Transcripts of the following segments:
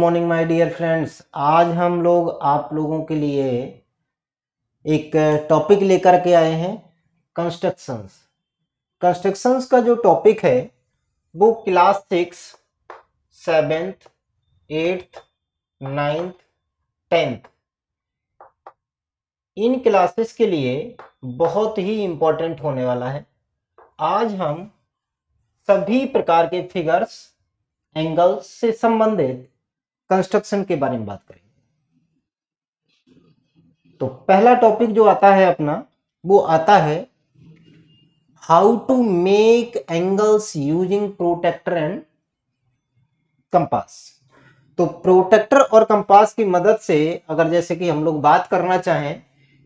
Morning my dear friends. आज हम लोग आप लोगों के लिए एक टॉपिक लेकर के आए हैं, कंस्ट्रक्शंस। कंस्ट्रक्शंस का जो टॉपिक है वो class 6, 7th, 8th, 9th, 10th इन क्लासेस के लिए बहुत ही इम्पोर्टेंट होने वाला है। आज हम सभी प्रकार के फिगर्स, एंगल्स से संबंधित कंस्ट्रक्शन के बारे में बात करेंगे। तो पहला टॉपिक जो आता है अपना, वो आता है how to make angles using protractor and compass. तो प्रोटेक्टर और कंपास की मदद से अगर जैसे कि हम लोग बात करना चाहें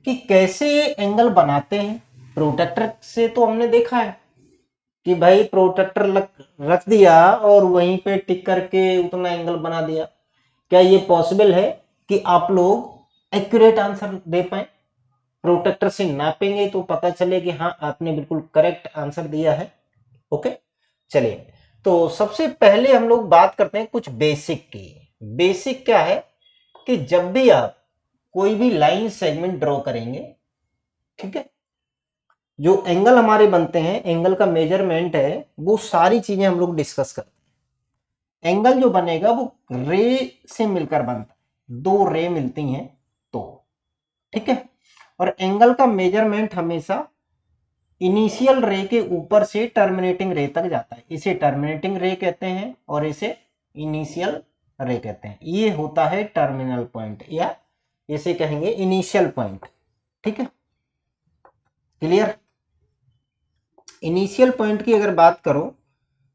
कि कैसे एंगल बनाते हैं, प्रोटेक्टर से तो हमने देखा है कि भाई प्रोटेक्टर रख दिया और वहीं पे टिक करके उतना एंगल बना दिया। क्या ये पॉसिबल है कि आप लोग एक्यूरेट आंसर दे पाए? प्रोटेक्टर से नापेंगे तो पता चले कि हाँ आपने बिल्कुल करेक्ट आंसर दिया है। ओके, चलिए तो सबसे पहले हम लोग बात करते हैं कुछ बेसिक की। बेसिक क्या है कि जब भी आप कोई भी लाइन सेगमेंट ड्रॉ करेंगे, ठीक है, जो एंगल हमारे बनते हैं, एंगल का मेजरमेंट है, वो सारी चीजें हम लोग डिस्कस करते हैं। एंगल जो बनेगा वो रे से मिलकर बनता है, दो रे मिलती हैं तो, ठीक है। और एंगल का मेजरमेंट हमेशा इनिशियल रे के ऊपर से टर्मिनेटिंग रे तक जाता है। इसे टर्मिनेटिंग रे कहते हैं और इसे इनिशियल रे कहते हैं। ये होता है टर्मिनल पॉइंट या इसे कहेंगे इनिशियल पॉइंट, ठीक है, क्लियर। इनिशियल पॉइंट की अगर बात करो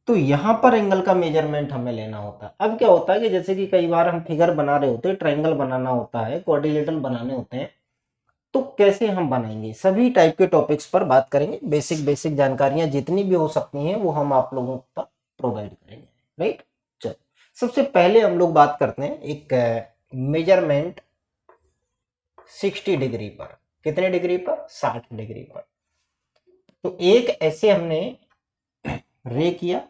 तो यहां पर एंगल का मेजरमेंट हमें लेना होता है। अब क्या होता है कि जैसे कि कई बार हम फिगर बना रहे होते हैं, ट्रायंगल बनाना होता है, क्वाड्रिलेटरल बनाने होते हैं, तो कैसे हम बनाएंगे, सभी टाइप के टॉपिक्स पर बात करेंगे। बेसिक जानकारियां जितनी भी हो सकती हैं वो हम आप लोगों पर प्रोवाइड करेंगे, राइट। चलो सबसे पहले हम लोग बात करते हैं एक मेजरमेंट 60 डिग्री पर। कितने डिग्री पर? 60 डिग्री पर। तो एक ऐसे हमने रे किया,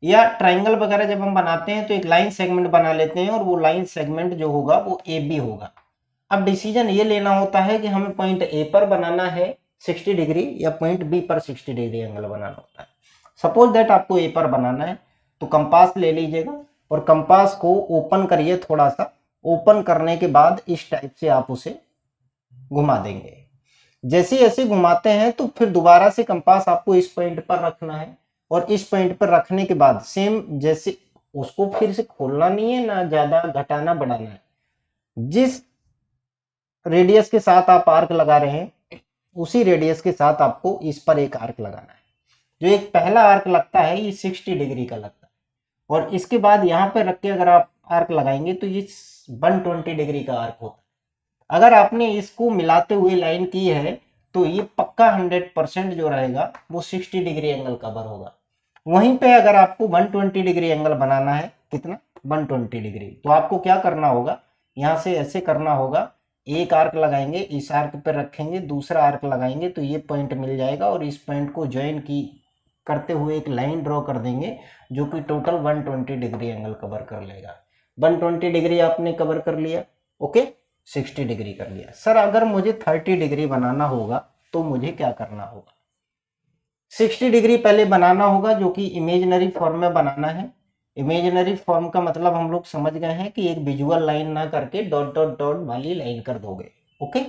या ट्राइंगल वगैरह जब हम बनाते हैं तो एक लाइन सेगमेंट बना लेते हैं और वो लाइन सेगमेंट जो होगा वो ए बी होगा। अब डिसीजन ये लेना होता है कि हमें पॉइंट ए पर बनाना है 60 डिग्री या पॉइंट बी पर 60 डिग्री एंगल बनाना होता है। सपोज दैट आपको ए पर बनाना है तो कंपास ले लीजिएगा और कंपास को ओपन करिए, थोड़ा सा ओपन करने के बाद इस टाइप से आप उसे घुमा देंगे। जैसे जैसे घुमाते हैं तो फिर दोबारा से कंपास आपको इस पॉइंट पर रखना है और इस पॉइंट पर रखने के बाद सेम जैसे उसको फिर से खोलना नहीं है, ना ज्यादा घटाना बढ़ाना है। जिस रेडियस के साथ आप आर्क लगा रहे हैं उसी रेडियस के साथ आपको इस पर एक आर्क लगाना है। जो एक पहला आर्क लगता है ये 60 डिग्री का लगता है और इसके बाद यहाँ पे रख के अगर आप आर्क लगाएंगे तो ये 120 डिग्री का आर्क होता है। अगर आपने इसको मिलाते हुए लाइन की है तो ये पक्का 100% जो रहेगा वो 60 डिग्री एंगल कवर होगा। वहीं पे अगर आपको 120 डिग्री एंगल बनाना है, कितना? 120 डिग्री, तो आपको क्या करना होगा, यहां से ऐसे करना होगा, एक आर्क लगाएंगे, इस आर्क पर रखेंगे, दूसरा आर्क लगाएंगे तो ये पॉइंट मिल जाएगा और इस पॉइंट को ज्वाइन की करते हुए एक लाइन ड्रॉ कर देंगे जो कि टोटल 120 डिग्री एंगल कवर कर लेगा। 120 डिग्री आपने कवर कर लिया, ओके। 60 डिग्री कर लिया। सर अगर मुझे 30 डिग्री बनाना होगा तो मुझे क्या करना होगा? 60 डिग्री पहले बनाना होगा जो कि इमेजिनरी फॉर्म में बनाना है। इमेजिनरी फॉर्म का मतलब हम लोग समझ गए हैं कि एक विजुअल लाइन ना करके डॉट डॉट डॉट वाली लाइन कर दोगे, ओके।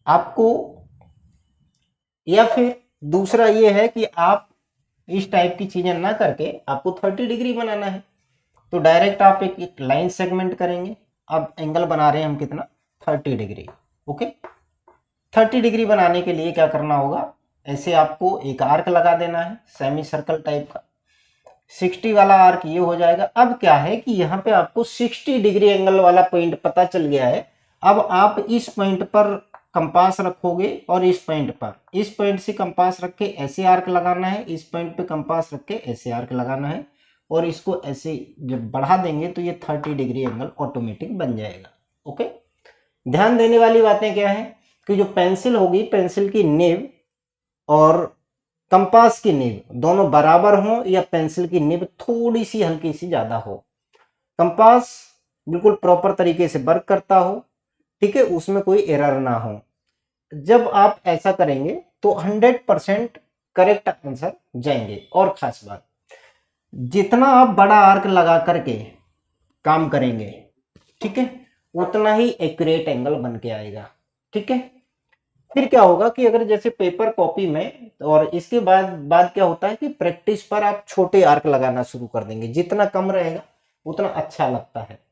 आपको या फिर दूसरा ये है कि आप इस टाइप की चीजें ना करके आपको 30 डिग्री बनाना है तो डायरेक्ट आप एक लाइन सेगमेंट करेंगे। अब एंगल बना रहे हैं हम कितना? 30 डिग्री, ओके। 30 डिग्री बनाने के लिए क्या करना होगा, ऐसे आपको एक आर्क लगा देना है सेमी सर्कल टाइप का। 60 वाला आर्क ये हो जाएगा। अब क्या है कि यहाँ पे आपको 60 डिग्री एंगल वाला पॉइंट पता चल गया है। अब आप इस पॉइंट पर कंपास रखोगे और इस पॉइंट से कंपास रख के ऐसे आर्क लगाना है, इस पॉइंट पे कंपास रख के ऐसे आर्क लगाना है और इसको ऐसे जब बढ़ा देंगे तो ये 30 डिग्री एंगल ऑटोमेटिक बन जाएगा, ओके। ध्यान देने वाली बातें क्या है कि जो पेंसिल होगी, पेंसिल की निब और कंपास की निब दोनों बराबर हो या पेंसिल की निब थोड़ी सी हल्की सी ज्यादा हो। कंपास बिल्कुल प्रॉपर तरीके से वर्क करता हो, ठीक है, उसमें कोई एरर ना हो। जब आप ऐसा करेंगे तो 100% करेक्ट आंसर जाएंगे। और खास बात, जितना आप बड़ा आर्क लगा करके काम करेंगे, ठीक है, उतना ही एक्यूरेट एंगल बन के आएगा। ठीक है, फिर क्या होगा कि अगर जैसे पेपर कॉपी में, और इसके बाद क्या होता है कि प्रैक्टिस पर आप छोटे आर्क लगाना शुरू कर देंगे, जितना कम रहेगा उतना अच्छा लगता है।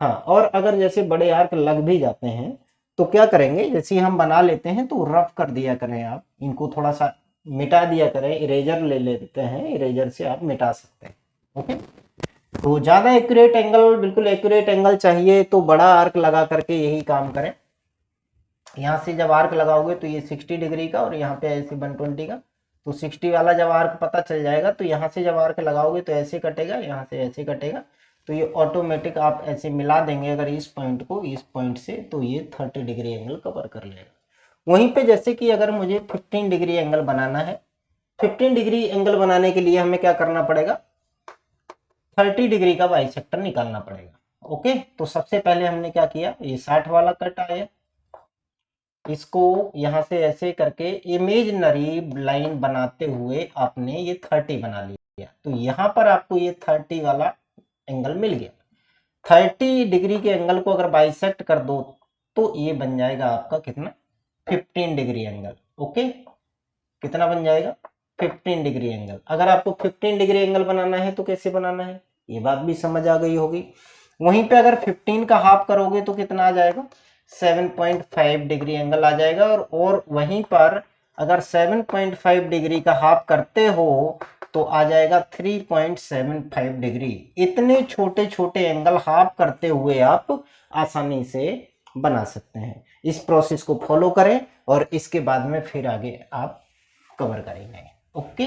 हाँ, और अगर जैसे बड़े आर्क लग भी जाते हैं तो क्या करेंगे, जैसे हम बना लेते हैं तो रफ कर दिया करें, आप इनको थोड़ा सा मिटा दिया करें, इरेजर ले लेते हैं, इरेजर से आप मिटा सकते हैं। ओके, तो ज्यादा एक्यूरेट एंगल, बिल्कुल एक्यूरेट एंगल चाहिए तो बड़ा आर्क लगा करके यही काम करें। यहाँ से जब आर्क लगाओगे तो ये 60 डिग्री का, और यहाँ पे ऐसे 120 का, तो 60 वाला जब आर्क पता चल जाएगा तो यहाँ से जब आर्क लगाओगे तो ऐसे कटेगा, यहाँ से ऐसे कटेगा, तो ये ऑटोमेटिक आप ऐसे मिला देंगे अगर इस पॉइंट को इस पॉइंट से, तो ये 30 डिग्री एंगल कवर कर लेगा। वहीं पे जैसे कि अगर मुझे 15 डिग्री एंगल बनाना है, 15 डिग्री एंगल बनाने के लिए हमें क्या करना पड़ेगा, 30 डिग्री का बाइसेक्टर निकालना पड़ेगा। ओके, तो सबसे पहले हमने क्या किया, ये 60 वाला कट आया, इसको यहां से ऐसे करके इमेजिनरी लाइन बनाते हुए आपने ये 30 बना लिया, तो यहां पर आपको ये 30 वाला एंगल मिल गया। 30 डिग्री के एंगल को अगर बाइसेक्ट कर दो तो ये बन जाएगा आपका कितना, 15 डिग्री एंगल। ओके, कितना बन जाएगा, 15 डिग्री एंगल। अगर आपको 15 डिग्री एंगल बनाना है तो कैसे बनाना है, ये बात भी समझ आ गई होगी। वहीं पे अगर 15 का हाफ करोगे तो कितना आ जाएगा, 7.5 डिग्री एंगल आ जाएगा। और वहीं पर अगर 7.5 डिग्री का हाफ करते हो तो आ जाएगा 3.75 डिग्री। इतने छोटे छोटे एंगल हाफ करते हुए आप आसानी से बना सकते हैं। इस प्रोसेस को फॉलो करें और इसके बाद में फिर आगे आप कवर करेंगे। ओके,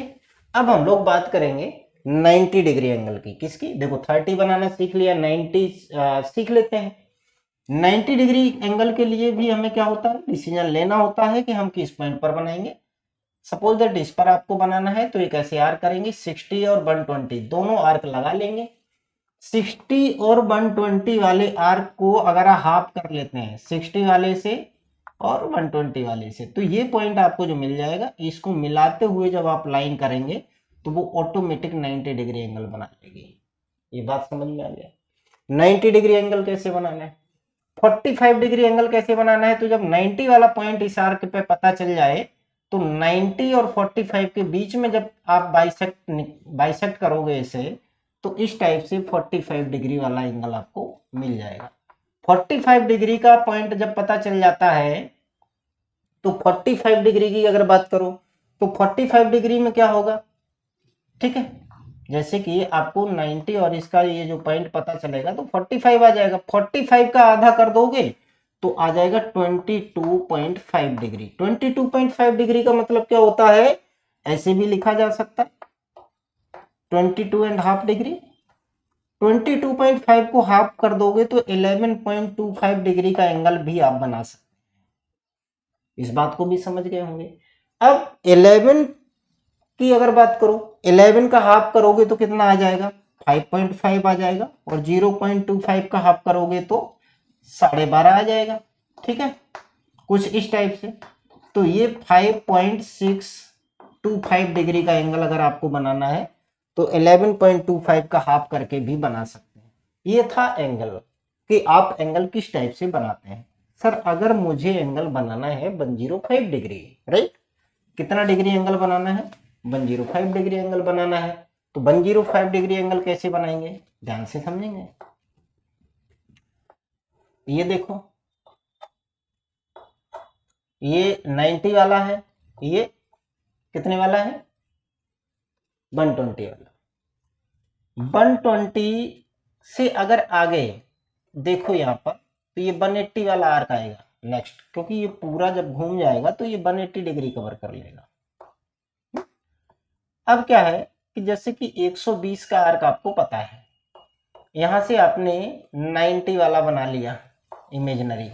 अब हम लोग बात करेंगे 90 डिग्री एंगल की। किसकी, देखो 30 बनाना सीख लिया, 90 सीख लेते हैं। 90 डिग्री एंगल के लिए भी हमें क्या होता है, डिसीजन लेना होता है कि हम किस पॉइंट पर बनाएंगे। सपोज दैट इस पर आपको बनाना है तो एक ऐसे आर्क करेंगे, 60 और 120 दोनों आर्क लगा लेंगे। 60 और 120 वाले आर्क को अगर आप हाफ कर लेते हैं 60 वाले से और 120 वाले से, तो ये पॉइंट आपको जो मिल जाएगा, इसको मिलाते हुए जब आप लाइन करेंगे तो वो ऑटोमेटिक 90 डिग्री एंगल बना लेगी। ये बात समझ में आ गया। 90 डिग्री एंगल कैसे बनाना है, 45 डिग्री एंगल कैसे बनाना है, तो जब 90 वाला पॉइंट इस आर्क पे पता चल जाए तो 90 और 45 के बीच में जब आप बाइसेक्ट करोगे इसे, तो इस टाइप से 45 डिग्री वाला एंगल आपको मिल जाएगा। 45 डिग्री का पॉइंट जब पता चल जाता है तो 45 डिग्री की अगर बात करो तो 45 डिग्री में क्या होगा, ठीक है, जैसे कि आपको 90 और इसका ये जो पॉइंट पता चलेगा तो 45 आ जाएगा, 45 का आधा कर दोगे तो आ जाएगा 22.5 डिग्री। 22.5 डिग्री का मतलब क्या होता है, ऐसे भी लिखा जा सकता है 22.5 डिग्री। 22.5 को हाफ कर दोगे तो 11.25 डिग्री का एंगल भी आप बना सकते हैं। इस बात को भी समझ गए होंगे। अब 11 की अगर बात करो, 11 का हाफ करोगे तो कितना आ जाएगा, 5.5 आ जाएगा, और 0.25 का हाफ करोगे तो 12.5 आ जाएगा। ठीक है, कुछ इस टाइप से। तो ये 5.625 डिग्री का एंगल अगर आपको बनाना है तो 11.25 का हाफ करके भी बना सकते हैं। ये था एंगल, कि आप एंगल किस टाइप से बनाते हैं। सर अगर मुझे एंगल बनाना है 105 डिग्री, राइट, कितना डिग्री एंगल बनाना है, 105 डिग्री एंगल बनाना है, तो 105 डिग्री एंगल कैसे बनाएंगे, ध्यान से समझेंगे। ये देखो, ये 90 वाला है, ये कितने वाला है, 120 वाला। 120 से अगर आगे देखो यहाँ पर, तो ये 180 वाला आर्क आएगा नेक्स्ट, क्योंकि ये पूरा जब घूम जाएगा तो ये 180 डिग्री कवर कर लेगा। अब क्या है कि जैसे कि 120 का आर्क आपको पता है, यहां से आपने 90 वाला बना लिया इमेजिनरी,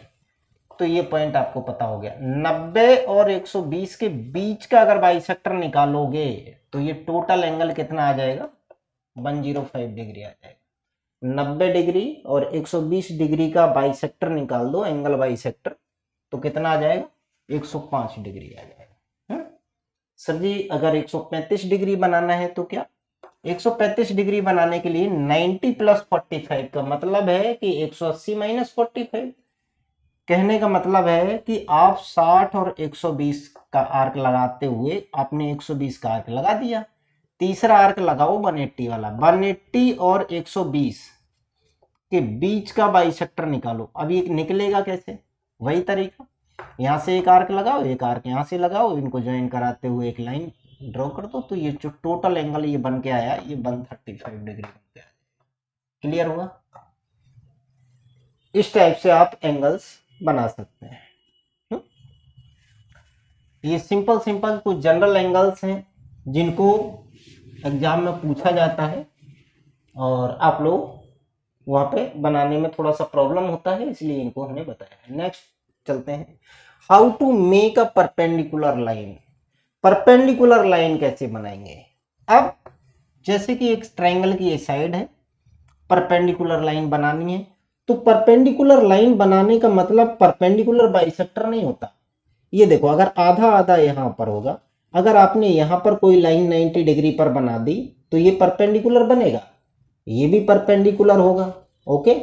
तो ये पॉइंट आपको पता हो गया। 90 और 120 के बीच का अगर बाइसेक्टर निकालोगे तो ये टोटल एंगल कितना आ जाएगा, 105 डिग्री आ जाएगा। 90 डिग्री और 120 डिग्री का बाइसेक्टर निकाल दो, एंगल बाइसेक्टर, तो कितना आ जाएगा? 105 डिग्री आ जाएगा। सर जी अगर 135 डिग्री बनाना है तो क्या? 135 डिग्री बनाने के लिए 90 प्लस 45 का मतलब है कि 180 माइनस 45। कहने का मतलब है कि आप 60 और 120 का आर्क लगाते हुए आपने 120 का आर्क लगा दिया। तीसरा आर्क लगाओ 180 वाला, 180 और 120 के बीच का बाइसेक्टर निकालो। अब ये निकलेगा कैसे? वही तरीका, यहाँ से एक आर्क लगाओ, एक आर्क यहाँ से लगाओ, इनको ज्वाइन कराते हुए एक लाइन ड्रॉ कर दो, तो ये जो टोटल एंगल ये बन के आया ये 135 डिग्री बन के आया। क्लियर हुआ? इस टाइप से आप एंगल्स बना सकते हैं। ये सिंपल सिंपल कुछ जनरल एंगल्स हैं जिनको एग्जाम में पूछा जाता है और आप लोग वहां पे बनाने में थोड़ा सा प्रॉब्लम होता है, इसलिए इनको हमने बताया है। नेक्स्ट चलते हैं, how to make a perpendicular line. Perpendicular line कैसे बनाएंगे? अब जैसे कि एक ट्रायंगल की ये साइड है, परपेंडिकुलर लाइन बनानी है, तो परपेंडिकुलर लाइन बनाने का मतलब परपेंडिकुलर बाइसेक्टर नहीं होता। ये देखो अगर आधा आधा यहां पर होगा, अगर आपने यहां पर कोई लाइन 90 डिग्री पर बना दी तो ये परपेंडिकुलर बनेगा, ये भी परपेंडिकुलर होगा। ओके,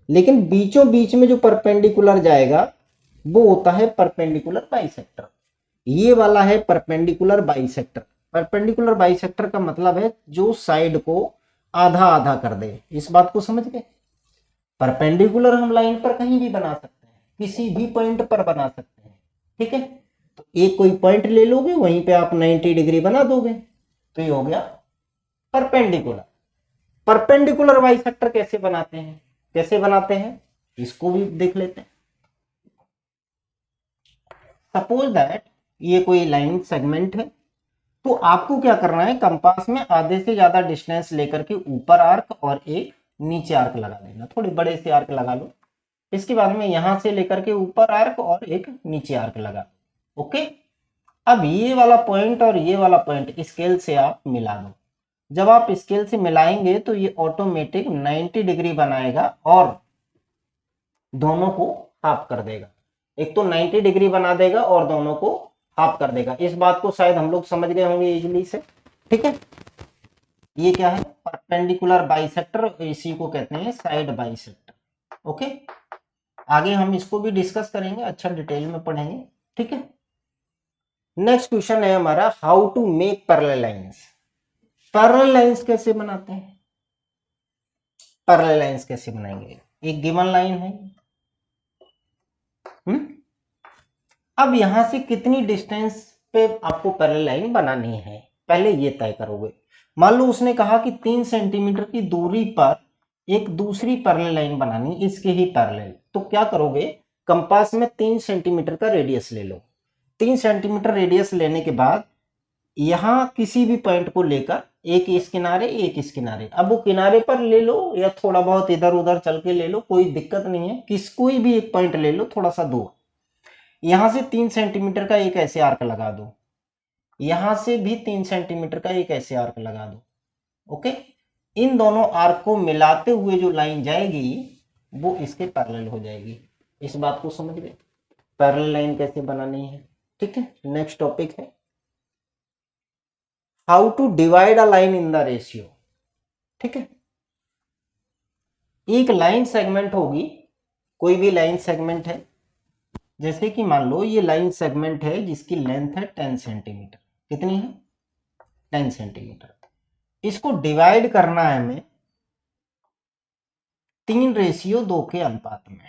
लेकिन बीचों बीच में जो परपेंडिकुलर जाएगा वो होता है परपेंडिकुलर बाइसेक्टर। ये वाला है परपेंडिकुलर बाइसेक्टर। परपेंडिकुलर बाइसेक्टर का मतलब है जो साइड को आधा आधा कर दे। इस बात को समझ गए? परपेंडिकुलर हम लाइन पर कहीं भी बना सकते हैं, किसी भी पॉइंट पर बना सकते हैं, ठीक है। तो एक कोई पॉइंट ले लोगे, वहीं पे आप 90 डिग्री बना दोगे, तो ये हो गया परपेंडिकुलर। परपेंडिकुलर बाइसेक्टर कैसे बनाते हैं? कैसे बनाते हैं इसको भी देख लेते हैं। सपोज दैट ये कोई लाइन सेगमेंट है, तो आपको क्या करना है, कंपास में आधे से ज्यादा डिस्टेंस लेकर के ऊपर आर्क और एक नीचे आर्क लगा देना, थोड़े बड़े से आर्क लगा लो। इसके बाद में यहां से लेकर के ऊपर आर्क और एक नीचे आर्क लगा दो। ओके, अब ये वाला पॉइंट और ये वाला पॉइंट स्केल से आप मिला दो। जब आप स्केल से मिलाएंगे तो ये ऑटोमेटिक 90 डिग्री बनाएगा और दोनों को हाफ कर देगा। एक तो 90 डिग्री बना देगा और दोनों को हाफ कर देगा। इस बात को शायद हम लोग समझ गए होंगे इजीली से, ठीक है। ये क्या है? परपेंडिकुलर बाइसेक्टर, इसी को कहते हैं साइड बाइसेक्टर। ओके, आगे हम इसको भी डिस्कस करेंगे, अच्छा डिटेल में पढ़ेंगे, ठीक है। नेक्स्ट क्वेश्चन है हमारा, how to make parallel lines. Parallel lines कैसे बनाते हैं? पैरेलल लाइंस कैसे बनाएंगे? एक गिवन लाइन है, अब यहां से कितनी डिस्टेंस पे आपको पैरेलल लाइन बनानी है, पहले ये तय करोगे। मान लो उसने कहा कि 3 सेंटीमीटर की दूरी पर एक दूसरी पैरेलल लाइन बनानी, इसके ही पैरेलल, तो क्या करोगे, कंपास में 3 सेंटीमीटर का रेडियस ले लो। 3 सेंटीमीटर रेडियस लेने के बाद यहां किसी भी पॉइंट को लेकर, एक इस किनारे एक इस किनारे, अब वो किनारे पर ले लो या थोड़ा बहुत इधर उधर चल के ले लो, कोई दिक्कत नहीं है, कोई भी एक पॉइंट ले लो थोड़ा सा दूर। यहां से 3 सेंटीमीटर का एक ऐसे आर्क लगा दो, यहां से भी 3 सेंटीमीटर का एक ऐसे आर्क लगा दो। ओके, इन दोनों आर्क को मिलाते हुए जो लाइन जाएगी वो इसके पैरेलल हो जाएगी। इस बात को समझ गए, पैरेलल लाइन कैसे बनानी है, ठीक है। नेक्स्ट टॉपिक है how to divide a line in the ratio, ठीक है। एक लाइन सेगमेंट होगी, कोई भी लाइन सेगमेंट है, जैसे कि मान लो ये लाइन सेगमेंट है जिसकी लेंथ है 10 सेंटीमीटर। कितनी है? 10 सेंटीमीटर। इसको डिवाइड करना है हमें 3:2 के अनुपात में,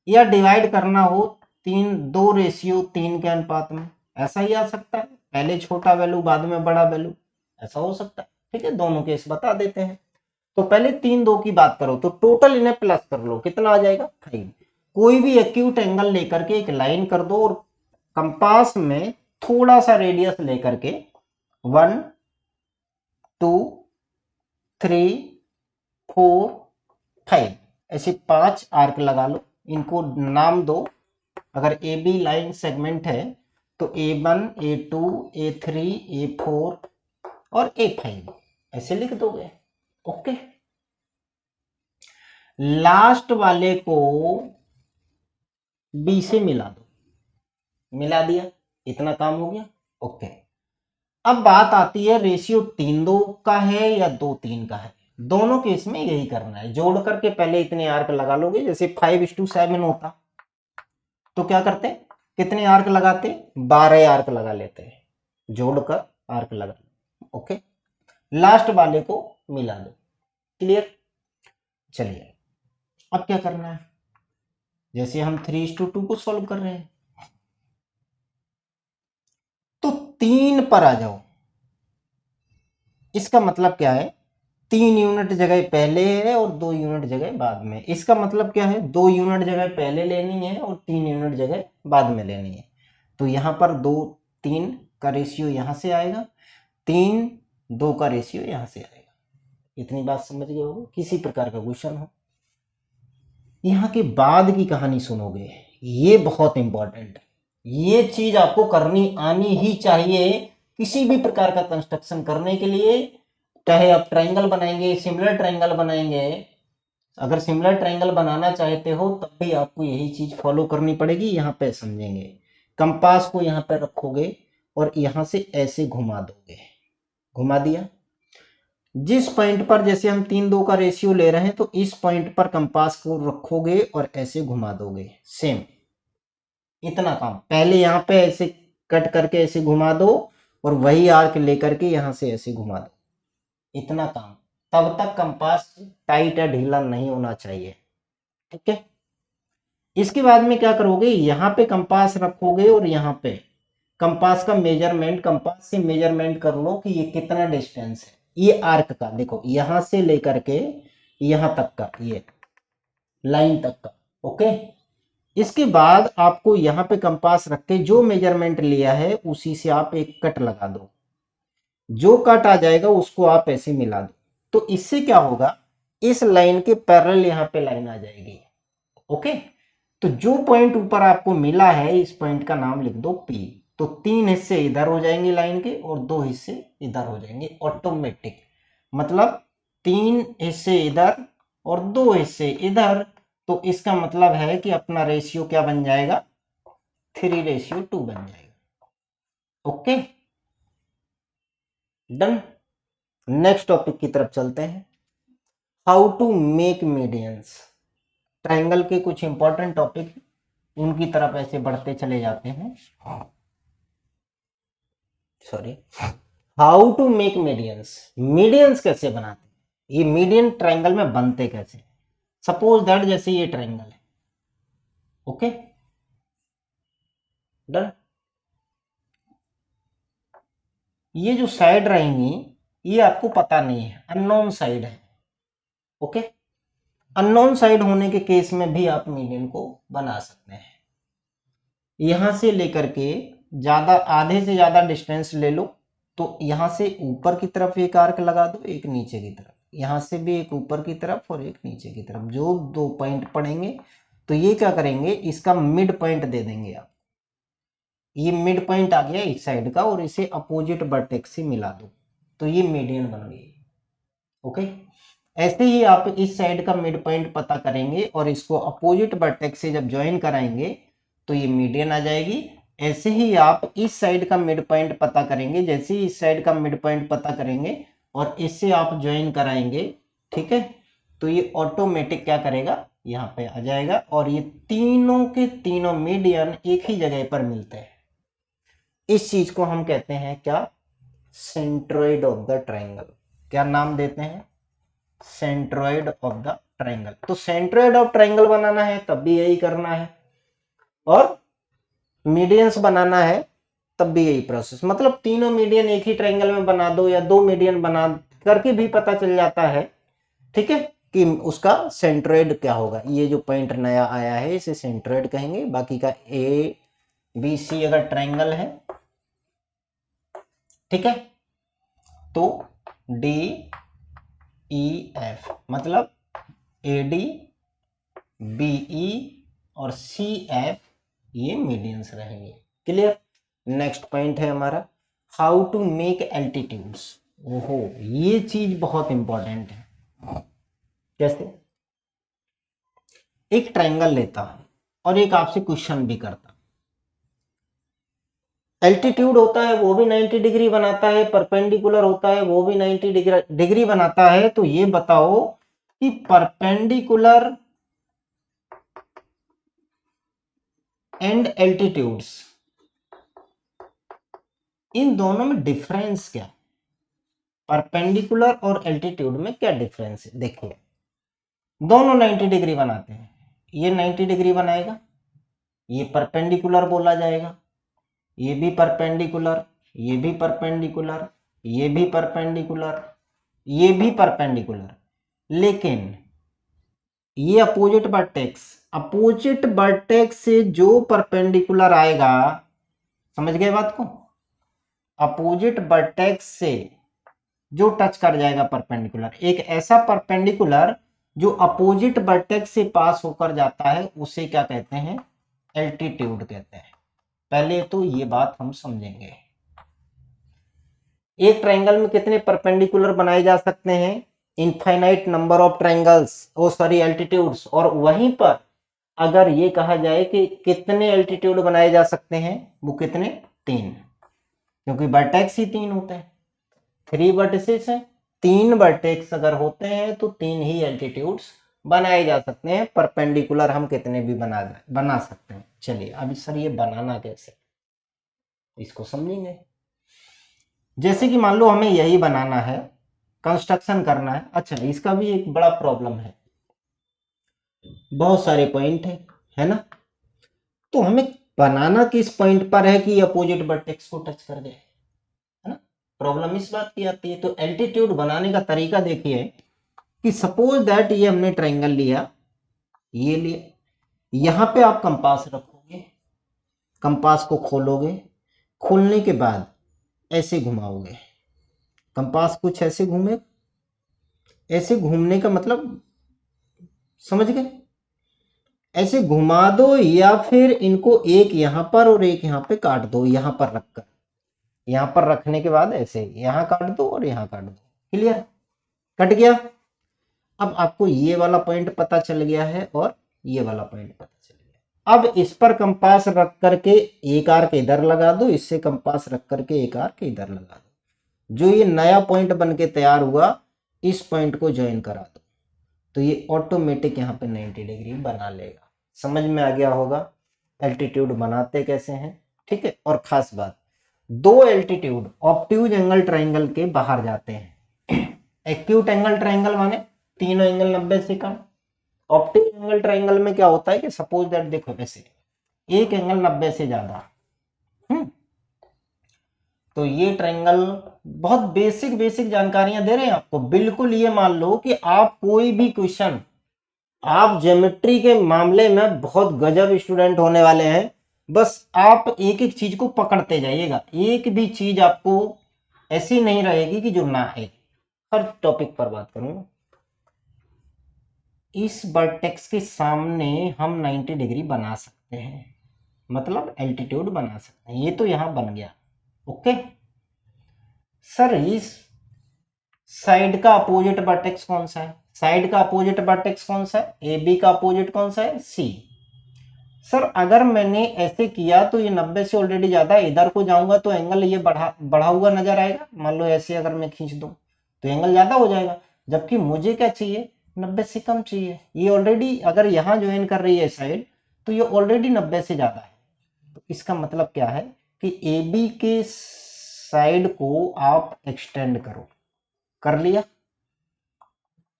या डिवाइड करना हो 2:3 के अनुपात में, ऐसा ही आ सकता है, पहले छोटा वैल्यू बाद में बड़ा वैल्यू, ऐसा हो सकता है, ठीक है। दोनों केस बता देते हैं। तो पहले 3:2 की बात करो तो टोटल इन्हें प्लस कर लो, कितना आ जाएगा? 5। कोई भी एक्यूट एंगल लेकर के एक लाइन कर दो और कंपास में थोड़ा सा रेडियस लेकर के 1 2 3 4 5 ऐसे 5 आर्क लगा लो, इनको नाम दो। अगर ए बी लाइन सेगमेंट है तो A1 A2 A3 A4 और A5 ऐसे लिख दोगे। ओके, लास्ट वाले को बी से मिला दो, मिला दिया, इतना काम हो गया। ओके, अब बात आती है रेशियो 3:2 का है या 2:3 का है। दोनों केस में यही करना है, जोड़ करके पहले इतने आर्क लगा लोगे। जैसे 5:7 होता तो क्या करते, कितने आर्क लगाते, 12 आर्क लगा लेते हैं, जोड़कर आर्क लगा। ओके, लास्ट वाले को मिला दो। क्लियर। चलिए अब क्या करना है, जैसे हम 3:2 को सॉल्व कर रहे हैं तो 3 पर आ जाओ। इसका मतलब क्या है, 3 यूनिट जगह पहले है और 2 यूनिट जगह बाद में। इसका मतलब क्या है, 2 यूनिट जगह पहले लेनी है और 3 यूनिट जगह बाद में लेनी है। तो यहां पर 2:3 का रेशियो यहां से आएगा, 3:2 का रेशियो यहां से आएगा। इतनी बात समझ गए हो, किसी प्रकार का क्वेश्चन हो। यहाँ के बाद की कहानी सुनोगे, ये बहुत इंपॉर्टेंट है। ये चीज आपको करनी आनी ही चाहिए किसी भी प्रकार का कंस्ट्रक्शन करने के लिए। चाहे आप ट्रायंगल बनाएंगे, सिमिलर ट्रायंगल बनाएंगे, अगर सिमिलर ट्रायंगल बनाना चाहते हो तब भी आपको यही चीज फॉलो करनी पड़ेगी। यहाँ पे समझेंगे, कंपास को यहाँ पे रखोगे और यहाँ से ऐसे घुमा दोगे, घुमा दिया। जिस पॉइंट पर, जैसे हम 3:2 का रेशियो ले रहे हैं तो इस पॉइंट पर कंपास को रखोगे और ऐसे घुमा दोगे। सेम इतना काम, पहले यहाँ पे ऐसे कट करके ऐसे घुमा दो और वही आर्क लेकर के यहाँ से ऐसे घुमा दो, इतना काम। तब तक कंपास टाइट या ढीला नहीं होना चाहिए। ठीक है, इसके बाद में क्या करोगे, यहाँ पे कंपास रखोगे और यहाँ पे कंपास का मेजरमेंट, कंपास से मेजरमेंट कर लो कि ये कितना डिस्टेंस है ये आर्क का। देखो यहां से लेकर के यहां तक का, ये लाइन तक का। ओके, इसके बाद आपको यहाँ पे कंपास रख के जो मेजरमेंट लिया है उसी से आप एक कट लगा दो। जो कट आ जाएगा उसको आप ऐसे मिला दो। तो इससे क्या होगा, इस लाइन के पैरेलल यहाँ पे लाइन आ जाएगी। ओके, तो जो पॉइंट ऊपर आपको मिला है इस पॉइंट का नाम लिख दो P। तो 3 हिस्से इधर हो जाएंगे लाइन के और 2 हिस्से इधर हो जाएंगे ऑटोमेटिक। मतलब 3 हिस्से इधर और 2 हिस्से इधर। तो इसका मतलब है कि अपना रेशियो क्या बन जाएगा, 3:2 बन जाएगा। Okay done. नेक्स्ट टॉपिक की तरफ चलते हैं, how to make medians. Triangle के कुछ इंपॉर्टेंट टॉपिक उनकी तरफ ऐसे बढ़ते चले जाते हैं। Sorry, how to make medians. Medians कैसे बनाते हैं, ये मीडियन ट्रायंगल में बनते कैसे। सपोज दैट जैसे ये ट्रायंगल है। Okay done. ये जो साइड रहेंगी ये आपको पता नहीं है, अननोन साइड है। ओके, अननोन साइड होने के केस में भी आप मीडियन को बना सकते हैं। यहां से लेकर के ज्यादा, आधे से ज्यादा डिस्टेंस ले लो। तो यहां से ऊपर की तरफ एक आर्क लगा दो, एक नीचे की तरफ, यहां से भी एक ऊपर की तरफ और एक नीचे की तरफ, जो 2 पॉइंट पड़ेंगे तो ये क्या करेंगे, इसका मिड पॉइंट दे देंगे आप। ये मिड पॉइंट आ गया इस साइड का और इसे अपोजिट वर्टेक्स से मिला दो, तो ये मीडियन बन गई। ओके, ऐसे ही आप इस साइड का मिड पॉइंट पता करेंगे और इसको अपोजिट वर्टेक्स से जब ज्वाइन कराएंगे तो ये मीडियन आ जाएगी। ऐसे ही आप इस साइड का मिड पॉइंट पता करेंगे, जैसे ही इस साइड का मिड पॉइंट पता करेंगे और इससे आप ज्वाइन कराएंगे, ठीक है, तो ये ऑटोमेटिक क्या करेगा, यहाँ पे आ जाएगा और ये तीनों के तीनों मीडियन एक ही जगह पर मिलते हैं। इस चीज को हम कहते हैं क्या, सेंट्रोइड ऑफ द ट्राइंगल। क्या नाम देते हैं, सेंट्रोइड ऑफ द ट्राइंगल। तो सेंट्रोइड ऑफ ट्राइंगल बनाना है तब भी यही करना है और मीडियंस बनाना है तब भी यही प्रोसेस। मतलब तीनों मीडियन एक ही ट्राइंगल में बना दो या 2 मीडियन बना करके भी पता चल जाता है, ठीक है, कि उसका सेंट्रोइड क्या होगा। ये जो पॉइंट नया आया है इसे सेंट्रोइड कहेंगे। बाकी का ABC अगर ट्राइंगल है, ठीक है, तो DEF मतलब AD BE और CF ये मीडियंस रहेंगे। क्लियर। नेक्स्ट पॉइंट है हमारा, हाउ टू मेक एल्टीट्यूड्स। ओहो, ये चीज बहुत इंपॉर्टेंट है। कैसे, एक ट्रायंगल लेता और एक आपसे क्वेश्चन भी करता, एल्टीट्यूड होता है वो भी 90 डिग्री बनाता है, परपेंडिकुलर होता है वो भी 90 डिग्री बनाता है, तो ये बताओ कि परपेंडिकुलर एंड एल्टीट्यूड्स, इन दोनों में डिफरेंस क्या, परपेंडिकुलर और एल्टीट्यूड में क्या डिफरेंस है। देखिए दोनों 90 डिग्री बनाते हैं, ये 90 डिग्री बनाएगा, ये परपेंडिकुलर बोला जाएगा, ये भी परपेंडिकुलर, ये भी परपेंडिकुलर, ये भी परपेंडिकुलर, ये भी परपेंडिकुलर, लेकिन ये अपोजिट वर्टेक्स से जो परपेंडिकुलर आएगा, समझ गए बात को, अपोजिट वर्टेक्स से जो टच कर जाएगा परपेंडिकुलर, एक ऐसा परपेंडिकुलर जो अपोजिट वर्टेक्स से पास होकर जाता है, उसे क्या कहते हैं, एल्टीट्यूड कहते हैं। पहले तो ये बात हम समझेंगे। एक ट्रायंगल में कितने परपेंडिकुलर बनाए जा सकते हैं, infinite number of triangles, oh sorry altitudes, और वहीं पर अगर ये कहा जाए कि कितने एल्टीट्यूड बनाए जा सकते हैं, वो कितने, 3, क्योंकि वर्टेक्स ही 3 होते हैं, 3 वर्टिसेस हैं, 3 वर्टेक्स अगर होते हैं तो 3 ही एल्टीट्यूड्स बनाए जा सकते हैं, परपेंडिकुलर हम कितने भी बना सकते हैं। चलिए अब सर ये बनाना कैसे, इसको समझेंगे। जैसे कि मान लो हमें यही बनाना है, कंस्ट्रक्शन करना है। अच्छा इसका भी एक बड़ा प्रॉब्लम है, बहुत सारे पॉइंट है ना, तो हमें बनाना किस पॉइंट पर है कि अपोजिट वर्टेक्स को टच कर जाए, है ना, प्रॉब्लम इस बात की आती है। तो एल्टीट्यूड बनाने का तरीका देखिए कि सपोज दैट ये हमने ट्रायंगल लिया, ये लिया, यहां पे आप कंपास रखोगे, कंपास को खोलोगे, खोलने के बाद ऐसे घुमाओगे, कंपास कुछ ऐसे घूमे, ऐसे घूमने का मतलब समझ गए, ऐसे घुमा दो, या फिर इनको एक यहां पर और एक यहां पे काट दो, यहां पर रखकर, यहां पर रखने के बाद ऐसे यहां काट दो और यहां काट दो, क्लियर, कट गया। अब आपको ये वाला पॉइंट पता चल गया है और ये वाला पॉइंट पता चल गया। अब इस पर कंपास रख करके एक आर्क इधर लगा दो, इससे कंपास रख करके एक आर्क इधर लगा दो, जो ये नया पॉइंट बन के तैयार हुआ, इस पॉइंट को ज्वाइन करा दो, तो ये ऑटोमेटिक यहाँ पे 90 डिग्री बना लेगा। समझ में आ गया होगा एल्टीट्यूड बनाते कैसे हैं, ठीक है। और खास बात, दो एल्टीट्यूड ऑब्ट्यूज एंगल ट्रायंगल के बाहर जाते हैं। एक्यूट एंगल ट्रायंगल माने तीनों एंगल 90 से कम। ऑब्ट्यूज एंगल ट्रायंगल में क्या होता है कि सपोज दैट देखो ऐसे एक एंगल 90 से ज्यादा, तो ये ट्रायंगल, बहुत बेसिक बेसिक जानकारियां दे रहे हैं आपको। बिल्कुल ये मान लो कि आप कोई भी क्वेश्चन, आप ज्योमेट्री के मामले में बहुत गजब स्टूडेंट होने वाले हैं, बस आप एक एक चीज को पकड़ते जाइएगा, एक भी चीज आपको ऐसी नहीं रहेगी कि जो ना है। हर टॉपिक पर बात करूंगा। इस वर्टेक्स के सामने हम 90 डिग्री बना सकते हैं, मतलब एल्टीट्यूड बना सकते हैं, ये तो यहां बन गया, ओके। सर इस साइड का अपोजिट वर्टेक्स कौन सा है, साइड का अपोजिट वर्टेक्स कौन सा है, ए बी का अपोजिट कौन सा है, सी। सर अगर मैंने ऐसे किया तो ये 90 से ऑलरेडी ज्यादा है, इधर को जाऊंगा तो एंगल ये बढ़ा हुआ नजर आएगा, मान लो ऐसे अगर मैं खींच दूं तो एंगल ज्यादा हो जाएगा, जबकि मुझे क्या चाहिए, 90 से कम चाहिए। ये ऑलरेडी अगर यहां ज्वाइन कर रही है साइड, तो ये ऑलरेडी 90 से ज्यादा है। तो इसका मतलब क्या है कि ए बी के साइड को आप एक्सटेंड करो, कर लिया,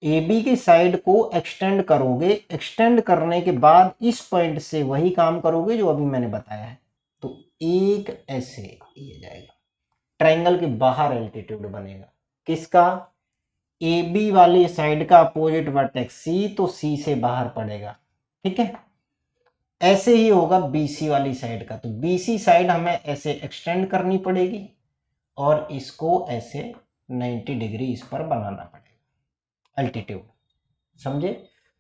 ए बी की साइड को एक्सटेंड करोगे, एक्सटेंड करने के बाद इस पॉइंट से वही काम करोगे जो अभी मैंने बताया है, तो एक ऐसे ये जाएगा, ट्रायंगल के बाहर एल्टीट्यूड बनेगा, किसका, ए बी वाली साइड का अपोजिट वर्टेक्स सी, तो सी से बाहर पड़ेगा, ठीक है। ऐसे ही होगा बीसी वाली साइड का, तो बीसी साइड हमें ऐसे एक्सटेंड करनी पड़ेगी और इसको ऐसे 90 डिग्री इस पर बनाना पड़ेगा, एल्टीट्यूड, समझे।